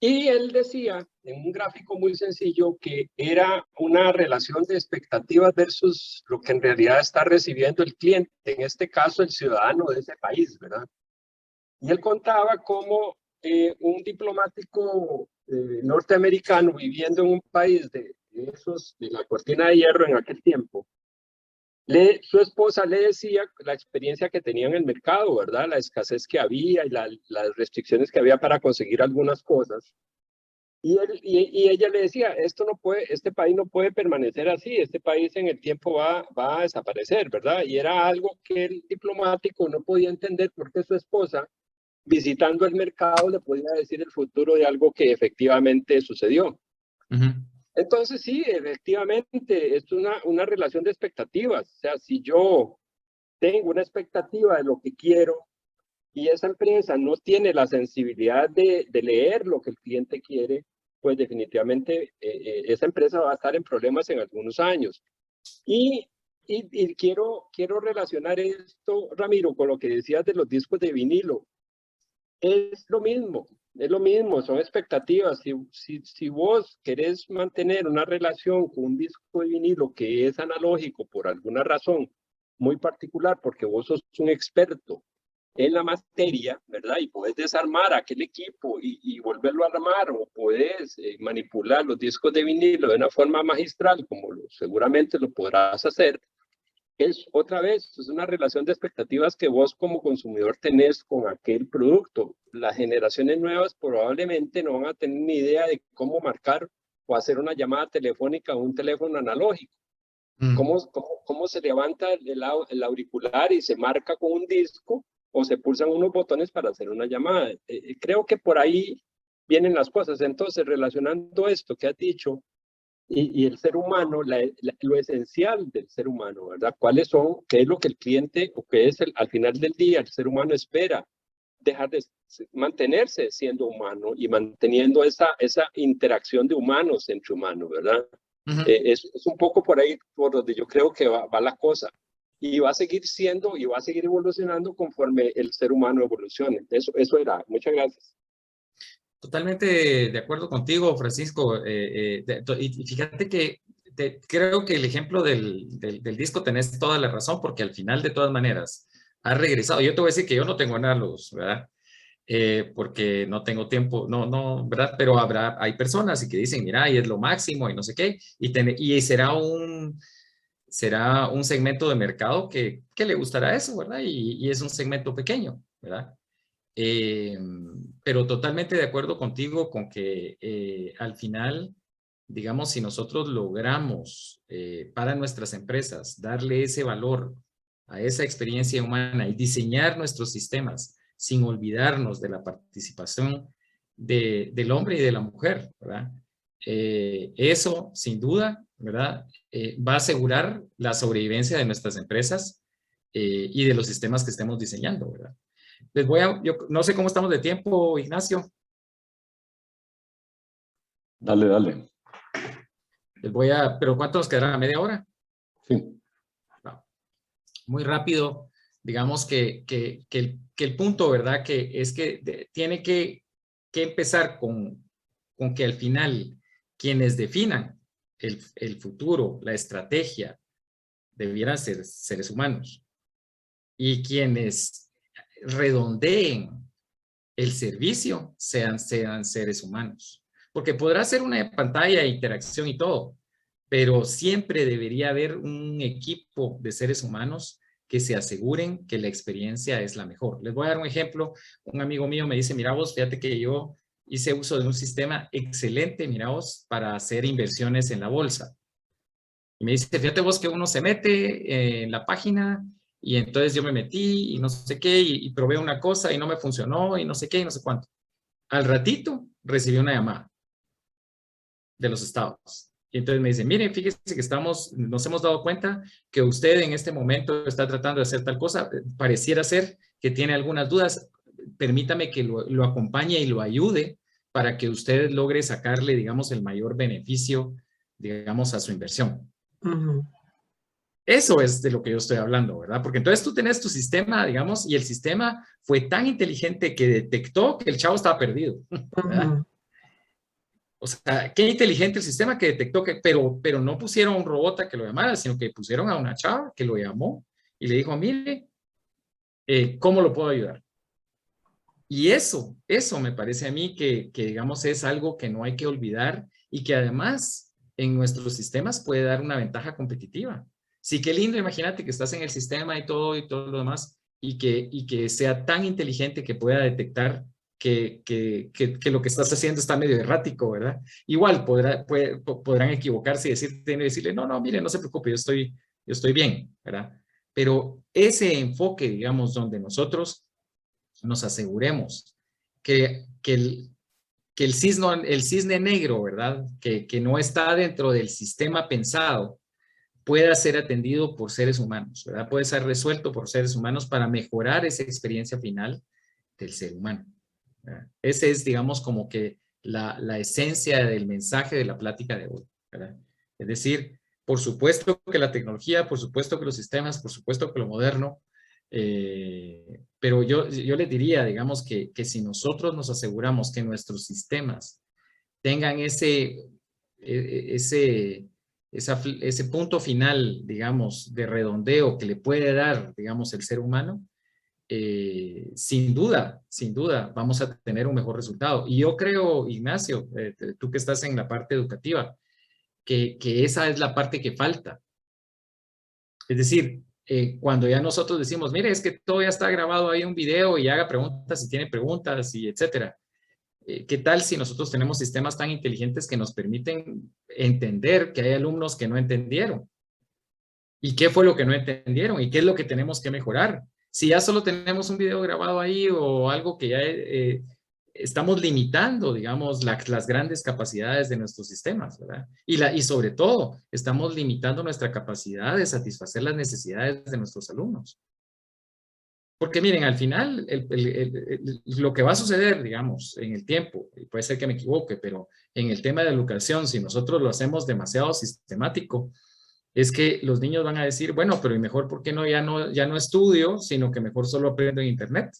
H: Y él decía, en un gráfico muy sencillo, que era una relación de expectativas versus lo que en realidad está recibiendo el cliente, en este caso el ciudadano de ese país, ¿verdad? Y él contaba cómo un diplomático norteamericano viviendo en un país de la cortina de hierro en aquel tiempo, su esposa le decía la experiencia que tenía en el mercado, ¿verdad? La escasez que había y las restricciones que había para conseguir algunas cosas. Y ella le decía, este país no puede permanecer así, este país en el tiempo va a desaparecer, ¿verdad? Y era algo que el diplomático no podía entender porque su esposa, visitando el mercado, le podía decir el futuro de algo que efectivamente sucedió. Entonces, sí, efectivamente, es una relación de expectativas. O sea, si yo tengo una expectativa de lo que quiero y esa empresa no tiene la sensibilidad de leer lo que el cliente quiere, pues definitivamente esa empresa va a estar en problemas en algunos años. Y quiero relacionar esto, Ramiro, con lo que decías de los discos de vinilo. Es lo mismo, son expectativas. Si vos querés mantener una relación con un disco de vinilo que es analógico por alguna razón muy particular, porque vos sos un experto en la materia, ¿verdad? Y podés desarmar aquel equipo y volverlo a armar, o podés manipular los discos de vinilo de una forma magistral, como seguramente lo podrás hacer. Es otra vez, es una relación de expectativas que vos como consumidor tenés con aquel producto. Las generaciones nuevas probablemente no van a tener ni idea de cómo marcar o hacer una llamada telefónica a un teléfono analógico. ¿Cómo se levanta el auricular y se marca con un disco o se pulsan unos botones para hacer una llamada? Creo que por ahí vienen las cosas. Entonces, relacionando esto que has dicho y el ser humano, lo esencial del ser humano, ¿verdad? ¿Qué es lo que el cliente o qué es al final del día el ser humano espera? Dejar de mantenerse siendo humano y manteniendo esa interacción de humanos entre humanos, ¿verdad? Es un poco por ahí por donde yo creo que va la cosa. Y va a seguir siendo y va a seguir evolucionando conforme el ser humano evolucione. Eso era. Muchas gracias.
B: Totalmente de acuerdo contigo, Francisco. Y fíjate que creo que el ejemplo del disco tenés toda la razón, porque al final, de todas maneras, ha regresado. Yo te voy a decir que yo no tengo análogos, ¿verdad? Porque no tengo tiempo, no, ¿verdad? Pero hay personas y que dicen, mira, y es lo máximo y no sé qué, y será un segmento de mercado que le gustará eso, ¿verdad? Y es un segmento pequeño, ¿verdad? Pero totalmente de acuerdo contigo con que al final, digamos, si nosotros logramos para nuestras empresas darle ese valor a esa experiencia humana y diseñar nuestros sistemas sin olvidarnos de la participación del hombre y de la mujer, ¿verdad? Eso, sin duda, ¿verdad? Va a asegurar la sobrevivencia de nuestras empresas y de los sistemas que estemos diseñando, ¿verdad? Yo no sé cómo estamos de tiempo, Ignacio.
A: Dale.
B: Pero ¿cuánto nos quedará? ¿Media hora?
A: Sí.
B: No. Muy rápido. Digamos que el punto, ¿verdad? Que es que tiene que empezar con que al final quienes definan el futuro, la estrategia, debieran ser seres humanos. Y quienes redondeen el servicio sean seres humanos. Porque podrá ser una pantalla de interacción y todo, pero siempre debería haber un equipo de seres humanos que se aseguren que la experiencia es la mejor. Les voy a dar un ejemplo. Un amigo mío me dice, mira vos, fíjate que yo hice uso de un sistema excelente, mira vos, para hacer inversiones en la bolsa. Y me dice, fíjate vos que uno se mete en la página y entonces yo me metí y no sé qué y probé una cosa y no me funcionó y no sé qué y no sé cuánto. Al ratito recibí una llamada de los estados. Y entonces me dice, mire, fíjese que nos hemos dado cuenta que usted en este momento está tratando de hacer tal cosa, pareciera ser que tiene algunas dudas, permítame que lo acompañe y lo ayude para que usted logre sacarle, digamos, el mayor beneficio, digamos, a su inversión. Eso es de lo que yo estoy hablando, ¿verdad? Porque entonces tú tenés tu sistema, digamos, y el sistema fue tan inteligente que detectó que el chavo estaba perdido, ¿verdad? O sea, qué inteligente el sistema que detectó pero no pusieron a un robot a que lo llamara, sino que pusieron a una chava que lo llamó y le dijo, mire, ¿cómo lo puedo ayudar? Y eso me parece a mí que digamos, es algo que no hay que olvidar y que además en nuestros sistemas puede dar una ventaja competitiva. Sí, qué lindo, imagínate que estás en el sistema y todo lo demás y que sea tan inteligente que pueda detectar que lo que estás haciendo está medio errático, ¿verdad? Igual podrán equivocarse y decirle, no, mire, no se preocupe, yo estoy bien, ¿verdad? Pero ese enfoque, digamos, donde nosotros nos aseguremos que el cisne negro, ¿verdad? Que no está dentro del sistema pensado, pueda ser atendido por seres humanos, ¿verdad? Puede ser resuelto por seres humanos para mejorar esa experiencia final del ser humano, ¿verdad? Ese es, digamos, como que la esencia del mensaje de la plática de hoy, ¿verdad? Es decir, por supuesto que la tecnología, por supuesto que los sistemas, por supuesto que lo moderno, pero yo les diría, digamos, que si nosotros nos aseguramos que nuestros sistemas tengan ese punto final, digamos, de redondeo que le puede dar, digamos, el ser humano, sin duda, vamos a tener un mejor resultado. Y yo creo, Ignacio, tú que estás en la parte educativa, que esa es la parte que falta. Es decir, cuando ya nosotros decimos, mire, es que todo ya está grabado ahí un video y haga preguntas si tiene preguntas y etcétera. ¿qué tal si nosotros tenemos sistemas tan inteligentes que nos permiten entender que hay alumnos que no entendieron? ¿Y qué fue lo que no entendieron? ¿Y qué es lo que tenemos que mejorar? Si ya solo tenemos un video grabado ahí o algo que ya estamos limitando, digamos, las grandes capacidades de nuestros sistemas, ¿verdad? Y sobre todo, estamos limitando nuestra capacidad de satisfacer las necesidades de nuestros alumnos. Porque miren, al final, lo que va a suceder, digamos, en el tiempo, y puede ser que me equivoque, pero en el tema de educación, si nosotros lo hacemos demasiado sistemático, es que los niños van a decir, bueno, pero y mejor, ¿por qué ya no estudio, sino que mejor solo aprendo en internet?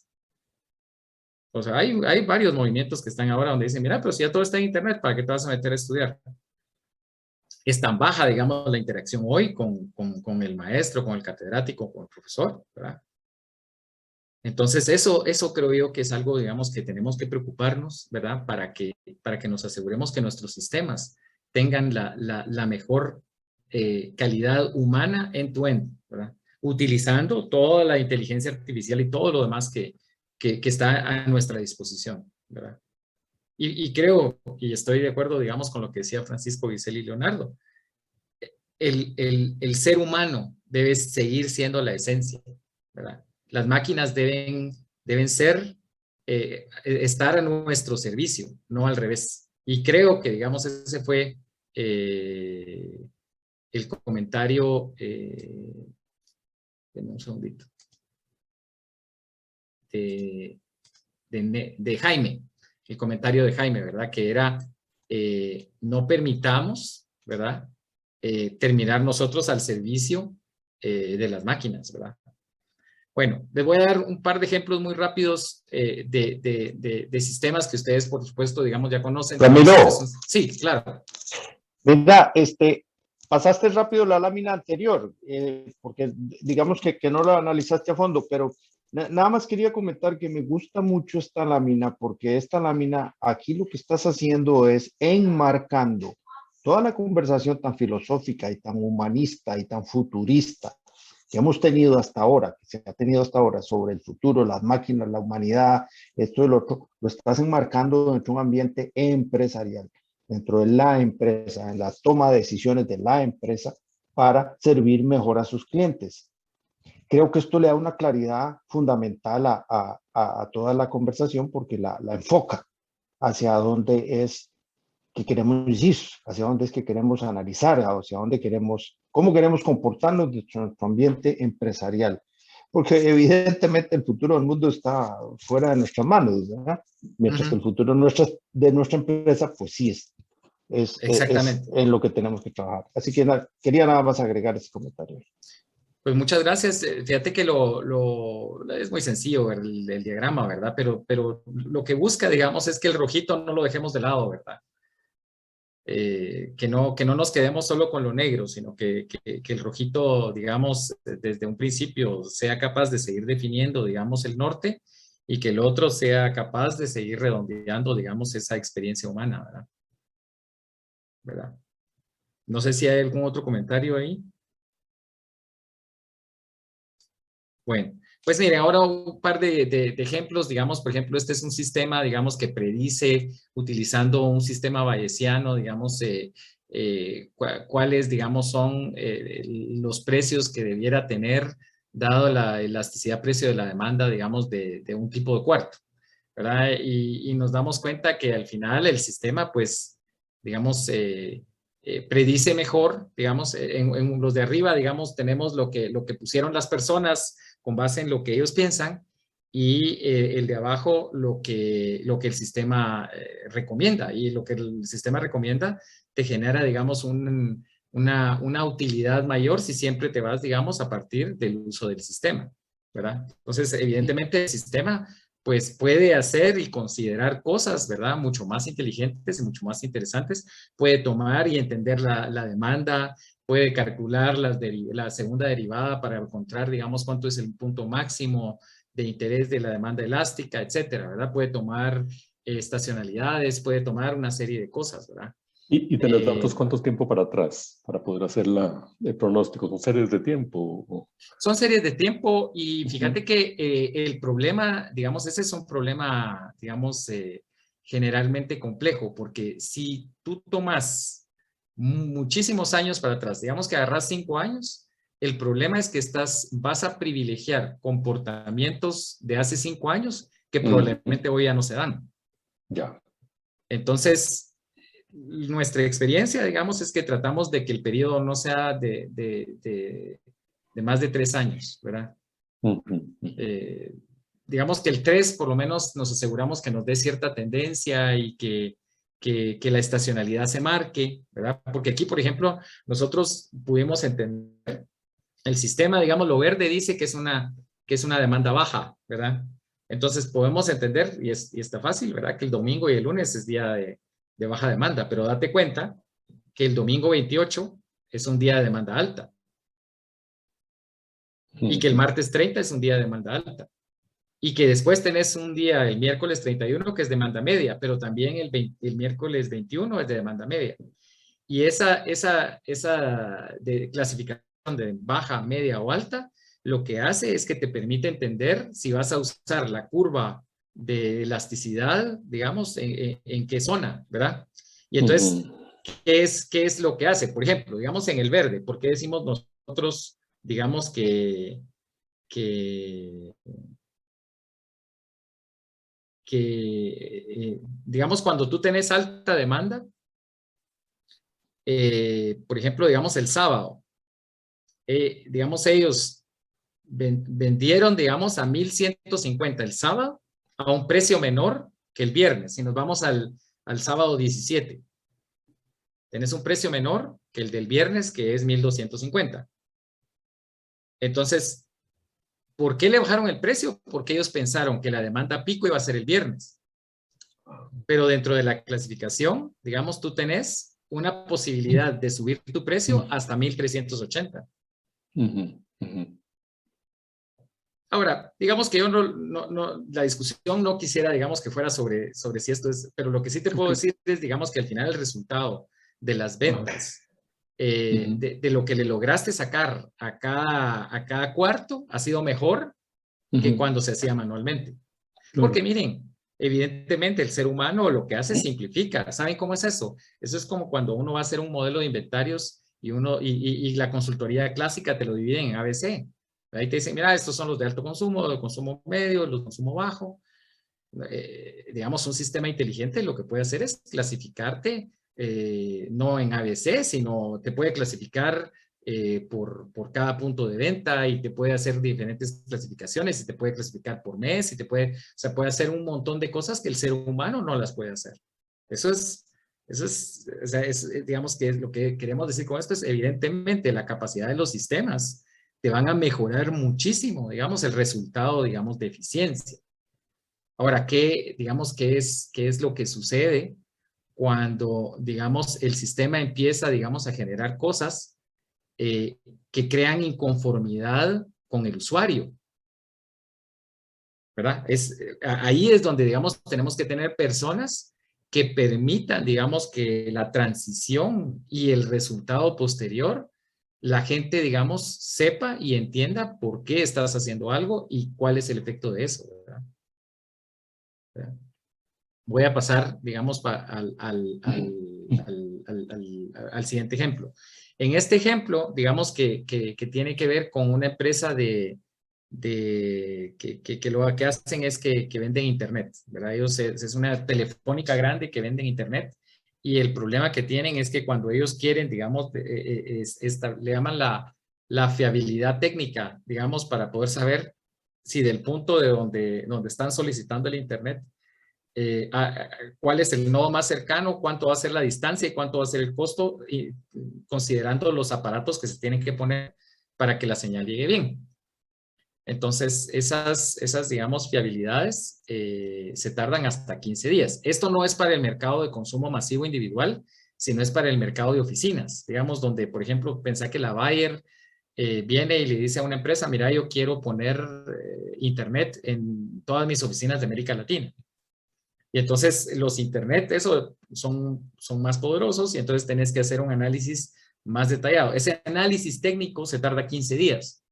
B: O sea, hay varios movimientos que están ahora donde dicen, mira, pero si ya todo está en internet, ¿para qué te vas a meter a estudiar? Es tan baja, digamos, la interacción hoy con el maestro, con el catedrático, con el profesor, ¿verdad? Entonces, eso creo yo que es algo, digamos, que tenemos que preocuparnos, ¿verdad? Para que nos aseguremos que nuestros sistemas tengan la mejor calidad humana end-to-end, ¿verdad? Utilizando toda la inteligencia artificial y todo lo demás que está a nuestra disposición, ¿verdad? Y creo, y estoy de acuerdo, digamos, con lo que decía Francisco, Giselle y Leonardo, el ser humano debe seguir siendo la esencia, ¿verdad? Las máquinas deben estar a nuestro servicio, no al revés. Y creo que, digamos, ese fue el comentario, denme un segundito, de Jaime, el comentario de Jaime, ¿verdad? Que era, no permitamos, ¿verdad? Terminar nosotros al servicio de las máquinas, ¿verdad? Bueno, les voy a dar un par de ejemplos muy rápidos de sistemas que ustedes, por supuesto, digamos, ya conocen.
I: Ramiro.
B: Sí, claro.
I: Mira, pasaste rápido la lámina anterior, porque digamos que no la analizaste a fondo, pero nada más quería comentar que me gusta mucho esta lámina, porque esta lámina, aquí lo que estás haciendo es enmarcando toda la conversación tan filosófica y tan humanista y tan futurista que hemos tenido hasta ahora, que se ha tenido hasta ahora sobre el futuro, las máquinas, la humanidad, esto y lo otro, lo estás enmarcando dentro de un ambiente empresarial, dentro de la empresa, en la toma de decisiones de la empresa para servir mejor a sus clientes. Creo que esto le da una claridad fundamental a toda la conversación porque la enfoca hacia dónde es que queremos ir, hacia dónde es que queremos analizar, hacia dónde queremos, cómo queremos comportarnos dentro de nuestro ambiente empresarial. Porque evidentemente el futuro del mundo está fuera de nuestras manos, ¿verdad? Mientras que el futuro de nuestra empresa, pues sí es en lo que tenemos que trabajar. Así que quería nada más agregar ese comentario.
B: Pues muchas gracias. Fíjate que es muy sencillo el diagrama, ¿verdad? Pero lo que busca, digamos, es que el rojito no lo dejemos de lado, ¿verdad? Que no nos quedemos solo con lo negro, sino que el rojito, digamos, desde un principio sea capaz de seguir definiendo, digamos, el norte y que el otro sea capaz de seguir redondeando, digamos, esa experiencia humana, ¿verdad? No sé si hay algún otro comentario ahí. Bueno, pues mire, ahora un par de ejemplos, digamos, por ejemplo, este es un sistema, digamos, que predice, utilizando un sistema bayesiano, digamos, cuáles, digamos, son los precios que debiera tener, dado la elasticidad precio de la demanda, digamos, de un tipo de cuarto, ¿verdad? Y nos damos cuenta que al final el sistema, pues, digamos, predice mejor, digamos, en los de arriba, digamos, tenemos lo que pusieron las personas con base en lo que ellos piensan y el de abajo lo que el sistema recomienda, y lo que el sistema recomienda te genera, digamos, una utilidad mayor si siempre te vas, digamos, a partir del uso del sistema, ¿verdad? Entonces, evidentemente el sistema pues puede hacer y considerar cosas, ¿verdad? Mucho más inteligentes y mucho más interesantes. Puede tomar y entender la demanda, puede calcular la segunda derivada para encontrar, digamos, cuánto es el punto máximo de interés de la demanda elástica, etcétera, ¿verdad? Puede tomar estacionalidades, puede tomar una serie de cosas, ¿verdad?
A: ¿Y tener datos cuánto tiempo para atrás para poder hacer el pronóstico? ¿Son series de tiempo?
B: Son series de tiempo y fíjate que el problema, digamos, ese es un problema, digamos, generalmente complejo, porque si tú tomas muchísimos años para atrás, digamos que agarras 5 años, el problema es que vas a privilegiar comportamientos de hace 5 años que probablemente hoy ya no se dan.
A: Ya.
B: Entonces, nuestra experiencia, digamos, es que tratamos de que el periodo no sea de más de 3 años, ¿verdad? Digamos que el 3, por lo menos, nos aseguramos que nos dé cierta tendencia y que la estacionalidad se marque, ¿verdad? Porque aquí, por ejemplo, nosotros pudimos entender el sistema, digamos, lo verde dice que es una demanda baja, ¿verdad? Entonces podemos entender, y está fácil, ¿verdad? Que el domingo y el lunes es día de baja demanda, pero date cuenta que el domingo 28 es un día de demanda alta. Y que el martes 30 es un día de demanda alta. Y que después tenés un día, el miércoles 31, que es demanda media, pero también el miércoles 21 es de demanda media. Y esa de clasificación de baja, media o alta, lo que hace es que te permite entender si vas a usar la curva de elasticidad, digamos, en qué zona, ¿verdad? Y entonces, ¿qué es lo que hace? Por ejemplo, digamos en el verde, ¿por qué decimos nosotros, digamos digamos, cuando tú tenés alta demanda, por ejemplo, digamos el sábado, digamos ellos vendieron, digamos, a 1,150 el sábado a un precio menor que el viernes. Si nos vamos al sábado 17, tenés un precio menor que el del viernes, que es 1,250. Entonces, ¿por qué le bajaron el precio? Porque ellos pensaron que la demanda pico iba a ser el viernes. Pero dentro de la clasificación, digamos, tú tenés una posibilidad de subir tu precio hasta 1,380. Ahora, digamos que yo la discusión no quisiera, digamos, que fuera sobre si esto es, pero lo que sí te puedo decir es, digamos, que al final el resultado de las ventas, de lo que le lograste sacar a cada cuarto ha sido mejor que cuando se hacía manualmente. Porque miren, evidentemente el ser humano lo que hace es simplifica. ¿Saben cómo es eso? Eso es como cuando uno va a hacer un modelo de inventarios y la consultoría clásica te lo divide en ABC. Ahí te dicen, mira, estos son los de alto consumo, de consumo medio, los de consumo bajo. Digamos, un sistema inteligente lo que puede hacer es clasificarte no en ABC, sino te puede clasificar por cada punto de venta y te puede hacer diferentes clasificaciones y te puede clasificar por mes y puede hacer un montón de cosas que el ser humano no las puede hacer. Eso es, digamos que lo que queremos decir con esto es evidentemente la capacidad de los sistemas te van a mejorar muchísimo, digamos, el resultado, digamos, de eficiencia. Ahora, ¿qué es lo que sucede cuando, digamos, el sistema empieza, digamos, a generar cosas que crean inconformidad con el usuario? ¿Verdad? Ahí es donde, digamos, tenemos que tener personas que permitan, digamos, que la transición y el resultado posterior, la gente, digamos, sepa y entienda por qué estás haciendo algo y cuál es el efecto de eso, ¿verdad? Voy a pasar, digamos, al siguiente ejemplo. En este ejemplo, digamos que tiene que ver con una empresa que lo que hacen es que venden internet, ¿verdad? Ellos es una telefónica grande que venden internet y el problema que tienen es que cuando ellos quieren, digamos, le llaman la fiabilidad técnica, digamos, para poder saber si del punto de donde están solicitando el internet, cuál es el nodo más cercano, cuánto va a ser la distancia y cuánto va a ser el costo, y considerando los aparatos que se tienen que poner para que la señal llegue bien. Entonces, esas digamos, fiabilidades se tardan hasta 15 días. Esto no es para el mercado de consumo masivo individual, sino es para el mercado de oficinas. Digamos, donde, por ejemplo, pensá que la Bayer viene y le dice a una empresa, mira, yo quiero poner internet en todas mis oficinas de América Latina. Y entonces los internet, eso, son más poderosos y entonces tenés que hacer un análisis más detallado. Ese análisis técnico se tarda 15 días.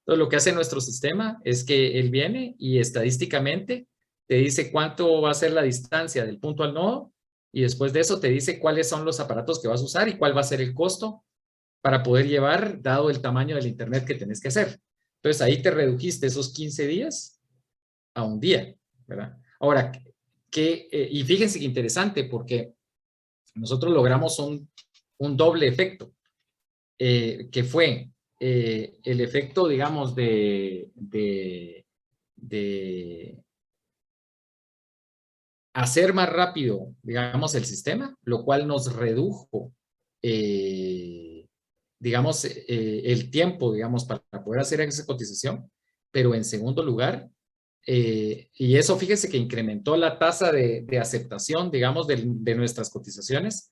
B: Entonces lo que hace nuestro sistema es que él viene y estadísticamente te dice cuánto va a ser la distancia del punto al nodo, y después de eso te dice cuáles son los aparatos que vas a usar y cuál va a ser el costo para poder llevar, dado el tamaño del internet que tenés que hacer. Entonces ahí te redujiste esos 15 días a un día, ¿verdad? Ahora, y fíjense que interesante, porque nosotros logramos un doble efecto, que fue el efecto, digamos, de hacer más rápido, digamos, el sistema, lo cual nos redujo, digamos, el tiempo, digamos, para poder hacer esa cotización, pero en segundo lugar, y eso fíjese que incrementó la tasa de aceptación, digamos, de nuestras cotizaciones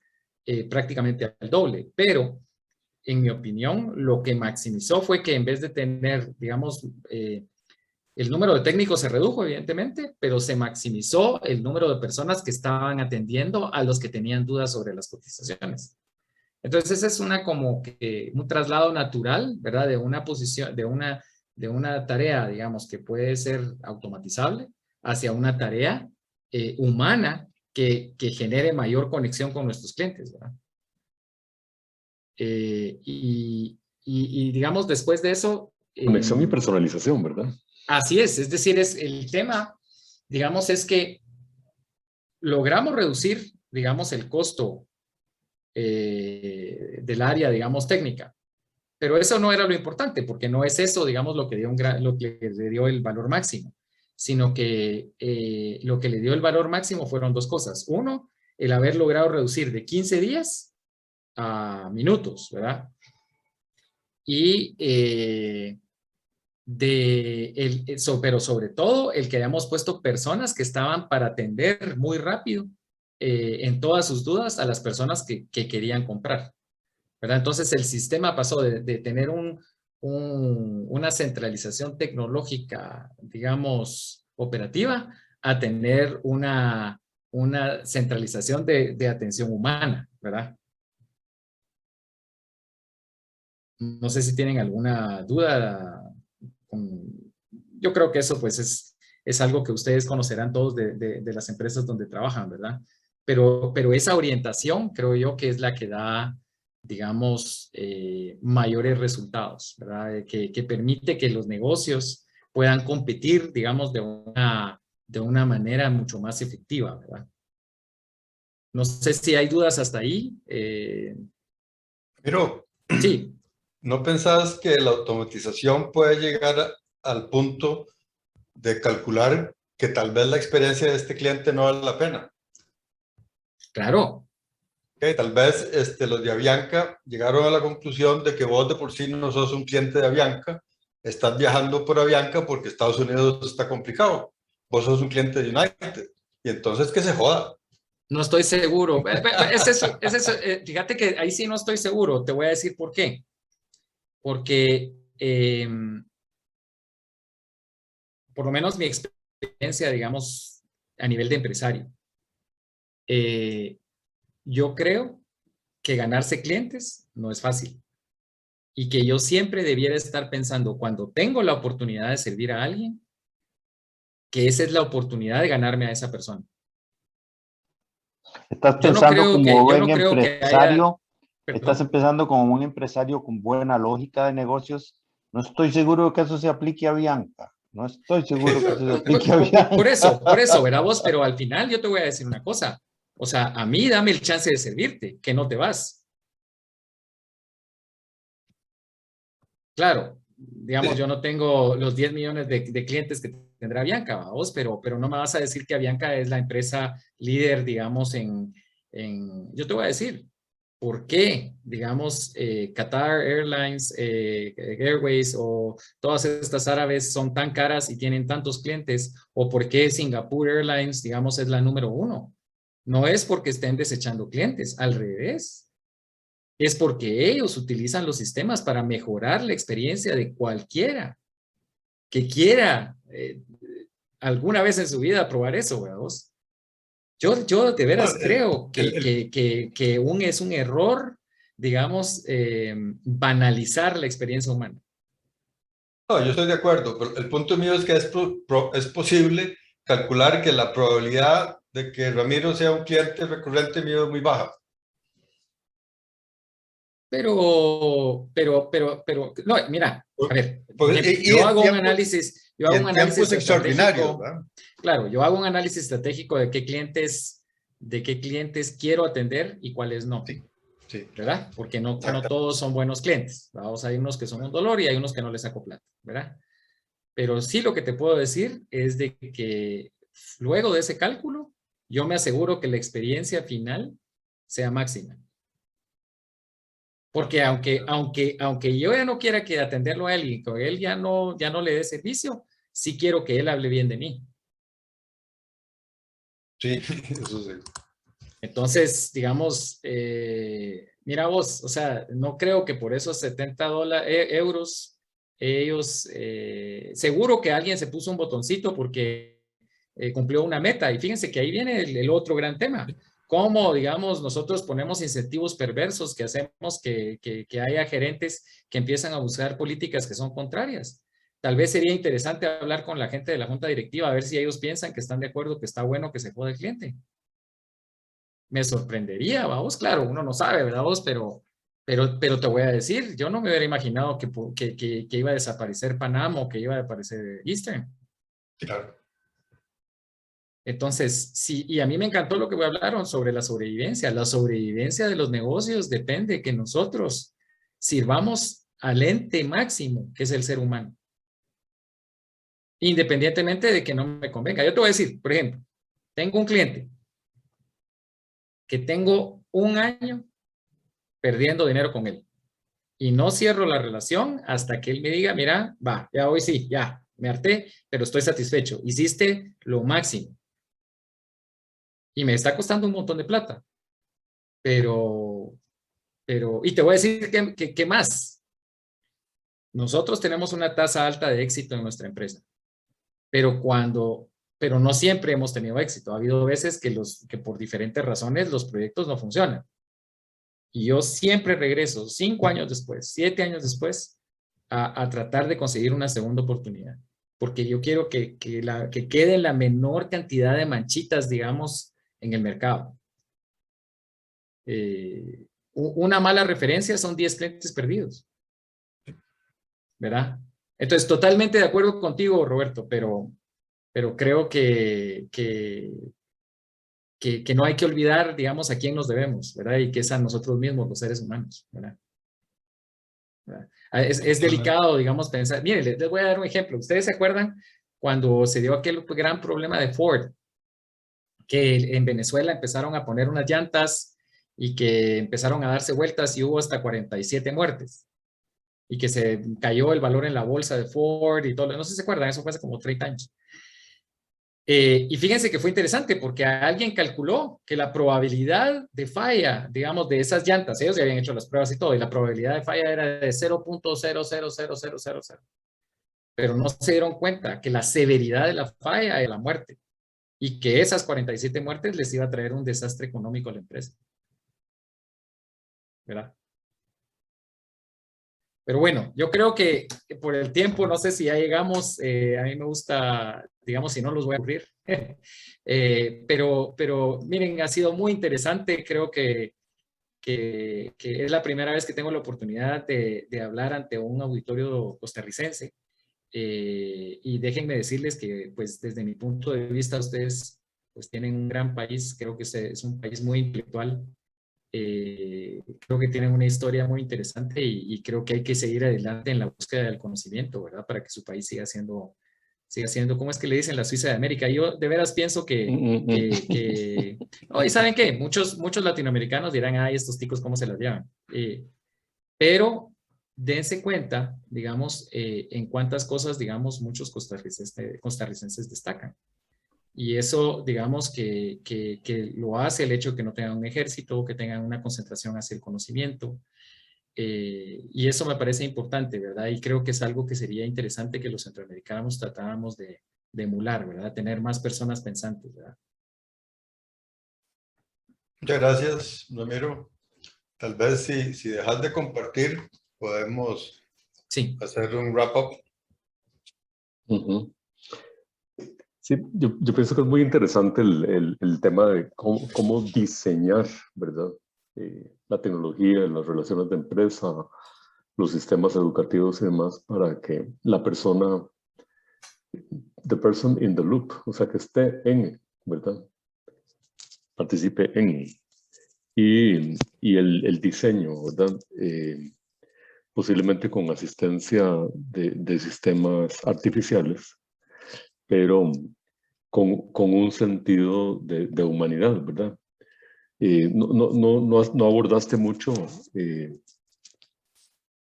B: prácticamente al doble, pero en mi opinión, lo que maximizó fue que en vez de tener, digamos, el número de técnicos se redujo, evidentemente, pero se maximizó el número de personas que estaban atendiendo a los que tenían dudas sobre las cotizaciones. Entonces, ese es como que un traslado natural, ¿verdad? De una posición, de una tarea, digamos, que puede ser automatizable hacia una tarea humana que genere mayor conexión con nuestros clientes, ¿verdad? Y digamos, después de eso...
A: Conexión y personalización, ¿verdad?
B: Así es decir, el tema, digamos, es que logramos reducir, digamos, el costo del área, digamos, técnica. Pero eso no era lo importante, porque no es eso, digamos, lo que le dio el valor máximo, sino que lo que le dio el valor máximo fueron dos cosas. Uno, el haber logrado reducir de 15 días a minutos, ¿verdad? Y pero sobre todo el que hayamos puesto personas que estaban para atender muy rápido en todas sus dudas a las personas que querían comprar, ¿verdad? Entonces el sistema pasó de tener una centralización tecnológica, digamos, operativa, a tener una centralización de atención humana, ¿verdad? No sé si tienen alguna duda. Yo creo que eso pues es algo que ustedes conocerán todos de las empresas donde trabajan, ¿verdad? Pero esa orientación creo yo que es la que da, digamos, mayores resultados, ¿verdad? Que permite que los negocios puedan competir, digamos, de una manera mucho más efectiva, ¿verdad? No sé si hay dudas hasta ahí.
C: Pero,
B: sí.
C: ¿No pensás que la automatización puede llegar al punto de calcular que tal vez la experiencia de este cliente no vale la pena?
B: Claro.
C: Okay, tal vez los de Avianca llegaron a la conclusión de que vos de por sí no sos un cliente de Avianca, estás viajando por Avianca porque Estados Unidos está complicado. Vos sos un cliente de United y entonces que se joda.
B: No estoy seguro. Fíjate que ahí sí no estoy seguro. Te voy a decir por qué. Porque por lo menos mi experiencia, digamos, a nivel de empresario, yo creo que ganarse clientes no es fácil y que yo siempre debiera estar pensando cuando tengo la oportunidad de servir a alguien, que esa es la oportunidad de ganarme a esa persona.
I: Estás pensando como buen empresario, estás empezando como un empresario con buena lógica de negocios. No estoy seguro de que eso se aplique a Avianca. No estoy seguro que eso se aplique a Avianca.
B: Por eso, ¿verdad vos? Pero al final yo te voy a decir una cosa. O sea, a mí dame el chance de servirte, que no te vas. Claro, digamos, yo no tengo los 10 millones de clientes que tendrá Avianca, vos, pero no me vas a decir que Avianca es la empresa líder, digamos, yo te voy a decir, ¿por qué, digamos, Qatar Airlines, Airways o todas estas árabes son tan caras y tienen tantos clientes? ¿O por qué Singapore Airlines, digamos, es la número 1? No es porque estén desechando clientes, al revés. Es porque ellos utilizan los sistemas para mejorar la experiencia de cualquiera que quiera alguna vez en su vida probar eso, ¿verdad vos? Yo de veras creo que es un error, digamos, banalizar la experiencia humana.
C: No, yo estoy de acuerdo, pero el punto mío es que es posible calcular que la probabilidad de que Ramiro sea un cliente recurrente mío es muy baja.
B: Pero, no, mira, a ver, yo hago un análisis,
C: extraordinarios, ¿verdad?
B: Claro, yo hago un análisis estratégico de qué clientes quiero atender y cuáles no.
C: Sí, sí.
B: ¿Verdad? Porque no todos son buenos clientes. Vamos, hay unos que son un dolor y hay unos que no les saco plata, ¿verdad? Pero sí lo que te puedo decir es de que luego de ese cálculo, yo me aseguro que la experiencia final sea máxima. Porque aunque yo ya no quiera que atenderlo a él y que él ya no le dé servicio, sí quiero que él hable bien de mí.
C: Sí, eso sí.
B: Entonces, digamos, mira vos, o sea, no creo que por esos 70 euros ellos, seguro que alguien se puso un botoncito porque cumplió una meta. Y fíjense que ahí viene el otro gran tema. Cómo, digamos, nosotros ponemos incentivos perversos que hacemos que haya gerentes que empiezan a buscar políticas que son contrarias. Tal vez sería interesante hablar con la gente de la junta directiva a ver si ellos piensan que están de acuerdo que está bueno que se jode el cliente. Me sorprendería, vamos, claro, uno no sabe, ¿verdad vos? Pero te voy a decir, yo no me hubiera imaginado que iba a desaparecer Panam o que iba a desaparecer Eastern.
C: Claro.
B: Entonces, sí, y a mí me encantó lo que hablaron sobre la sobrevivencia. La sobrevivencia de los negocios depende que nosotros sirvamos al ente máximo, que es el ser humano. Independientemente de que no me convenga. Yo te voy a decir, por ejemplo, tengo un cliente que tengo un año perdiendo dinero con él. Y no cierro la relación hasta que él me diga, mira, va, ya hoy sí, ya, me harté, pero estoy satisfecho. Hiciste lo máximo. Y me está costando un montón de plata. Pero, y te voy a decir ¿qué más? Nosotros tenemos una tasa alta de éxito en nuestra empresa. Pero no siempre hemos tenido éxito. Ha habido veces que por diferentes razones los proyectos no funcionan. Y yo siempre regreso 5 años después, 7 años después, a tratar de conseguir una segunda oportunidad. Porque yo quiero que quede la menor cantidad de manchitas, digamos, en el mercado. Una mala referencia son 10 clientes perdidos. ¿Verdad? Entonces, totalmente de acuerdo contigo, Roberto, pero creo que no hay que olvidar, digamos, a quién nos debemos, ¿verdad? Y que es a nosotros mismos, los seres humanos, ¿verdad? Es delicado, digamos, pensar. Miren, les voy a dar un ejemplo. ¿Ustedes se acuerdan cuando se dio aquel gran problema de Ford? Que en Venezuela empezaron a poner unas llantas y que empezaron a darse vueltas y hubo hasta 47 muertes. Y que se cayó el valor en la bolsa de Ford y todo. No sé si se acuerdan, eso fue hace como 30 años. Y fíjense que fue interesante porque alguien calculó que la probabilidad de falla, digamos, de esas llantas, ellos ya habían hecho las pruebas y todo, y la probabilidad de falla era de 0.0000000. Pero no se dieron cuenta que la severidad de la falla era la muerte y que esas 47 muertes les iba a traer un desastre económico a la empresa. ¿Verdad? Pero bueno, yo creo que por el tiempo, no sé si ya llegamos, a mí me gusta, digamos, si no los voy a aburrir. Pero miren, ha sido muy interesante, creo que es la primera vez que tengo la oportunidad de hablar ante un auditorio costarricense. Y déjenme decirles que, pues, desde mi punto de vista, ustedes pues tienen un gran país, creo que es un país muy intelectual. Creo que tienen una historia muy interesante y creo que hay que seguir adelante en la búsqueda del conocimiento, ¿verdad? Para que su país siga siendo, ¿cómo es que le dicen? La Suiza de América. Yo de veras pienso que no, y ¿saben qué? Muchos latinoamericanos dirán, ay, estos ticos, ¿cómo se las llevan? Pero dense cuenta, digamos, en cuántas cosas, digamos, muchos costarricenses destacan. Y eso, digamos, que lo hace el hecho de que no tengan un ejército, que tengan una concentración hacia el conocimiento. Y eso me parece importante, ¿verdad? Y creo que es algo que sería interesante que los centroamericanos tratáramos de emular, ¿verdad? Tener más personas pensantes, ¿verdad?
C: Muchas gracias, Ramiro. Tal vez si dejas de compartir, podemos hacer un wrap-up.
A: Sí, yo pienso que es muy interesante el tema de cómo diseñar, ¿verdad? La tecnología, las relaciones de empresa, los sistemas educativos y demás, para que la persona, the person in the loop, o sea, que esté en, ¿verdad? Participe en. Y el diseño, ¿verdad? Posiblemente con asistencia de sistemas artificiales, pero con un sentido de humanidad, ¿verdad? No abordaste mucho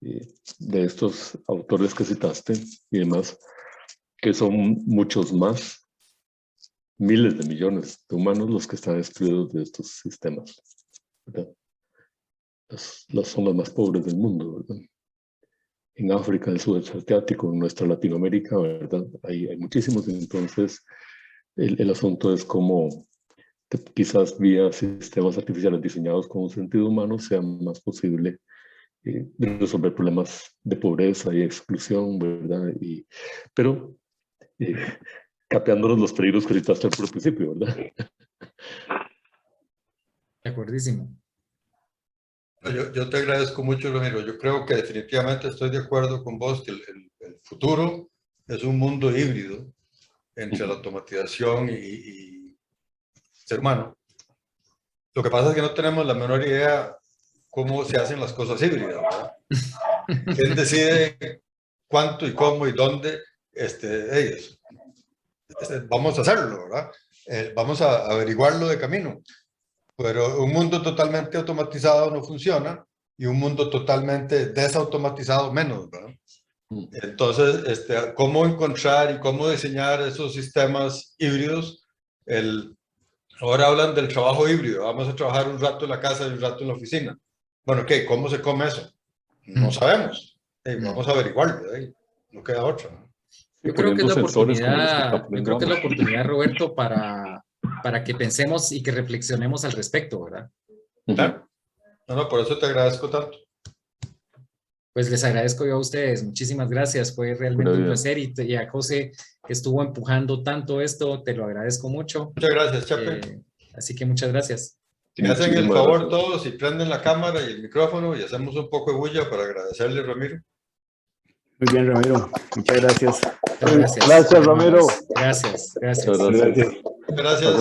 A: de estos autores que citaste y demás, que son muchos más, miles de millones de humanos los que están excluidos de estos sistemas, ¿verdad? Son los más pobres del mundo, ¿verdad? En África, en el sudeste asiático, en nuestra Latinoamérica, ¿verdad? Hay muchísimos. Entonces, el asunto es cómo quizás vía sistemas artificiales diseñados con un sentido humano sea más posible resolver problemas de pobreza y exclusión, ¿verdad? Pero capeándonos los peligros que citaste al principio, ¿verdad?
B: De acuerdísimo.
C: Yo te agradezco mucho, Ramiro. Yo creo que definitivamente estoy de acuerdo con vos que el futuro es un mundo híbrido entre la automatización y ser humano. Lo que pasa es que no tenemos la menor idea cómo se hacen las cosas híbridas, ¿verdad? ¿Quién decide cuánto y cómo y dónde ellos? Vamos a hacerlo, ¿verdad? Vamos a averiguarlo de camino. Pero un mundo totalmente automatizado no funciona y un mundo totalmente desautomatizado menos, ¿verdad? Entonces, ¿cómo encontrar y cómo diseñar esos sistemas híbridos? Ahora hablan del trabajo híbrido. Vamos a trabajar un rato en la casa y un rato en la oficina. Bueno, ¿qué? ¿Cómo se come eso? No sabemos. Vamos a averiguarlo. No queda otra, ¿no?
B: Yo creo que es la oportunidad, Roberto, para que pensemos y que reflexionemos al respecto, ¿verdad?
C: Claro. No, por eso te agradezco tanto.
B: Pues les agradezco yo a ustedes, muchísimas gracias, fue realmente un placer, y a José, que estuvo empujando tanto esto, te lo agradezco mucho.
C: Muchas gracias, Chepe.
B: Así que muchas gracias.
C: Me hacen el favor todos y prenden la cámara y el micrófono y hacemos un poco de bulla para agradecerle, Ramiro.
F: Muy bien, Ramiro, muchas gracias.
I: Gracias, Ramiro.
B: Gracias.
A: Gracias, Ramiro. Gracias a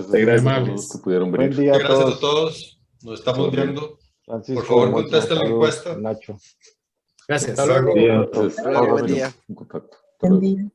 A: todos que pudieron venir.
I: Buen día a todos.
C: Gracias a todos. Nos estamos viendo.
I: Francisco,
C: por favor, contesten la encuesta.
I: Nacho.
B: Gracias.
C: Hasta luego.
I: Buen día.
A: En contacto.
G: Buen día.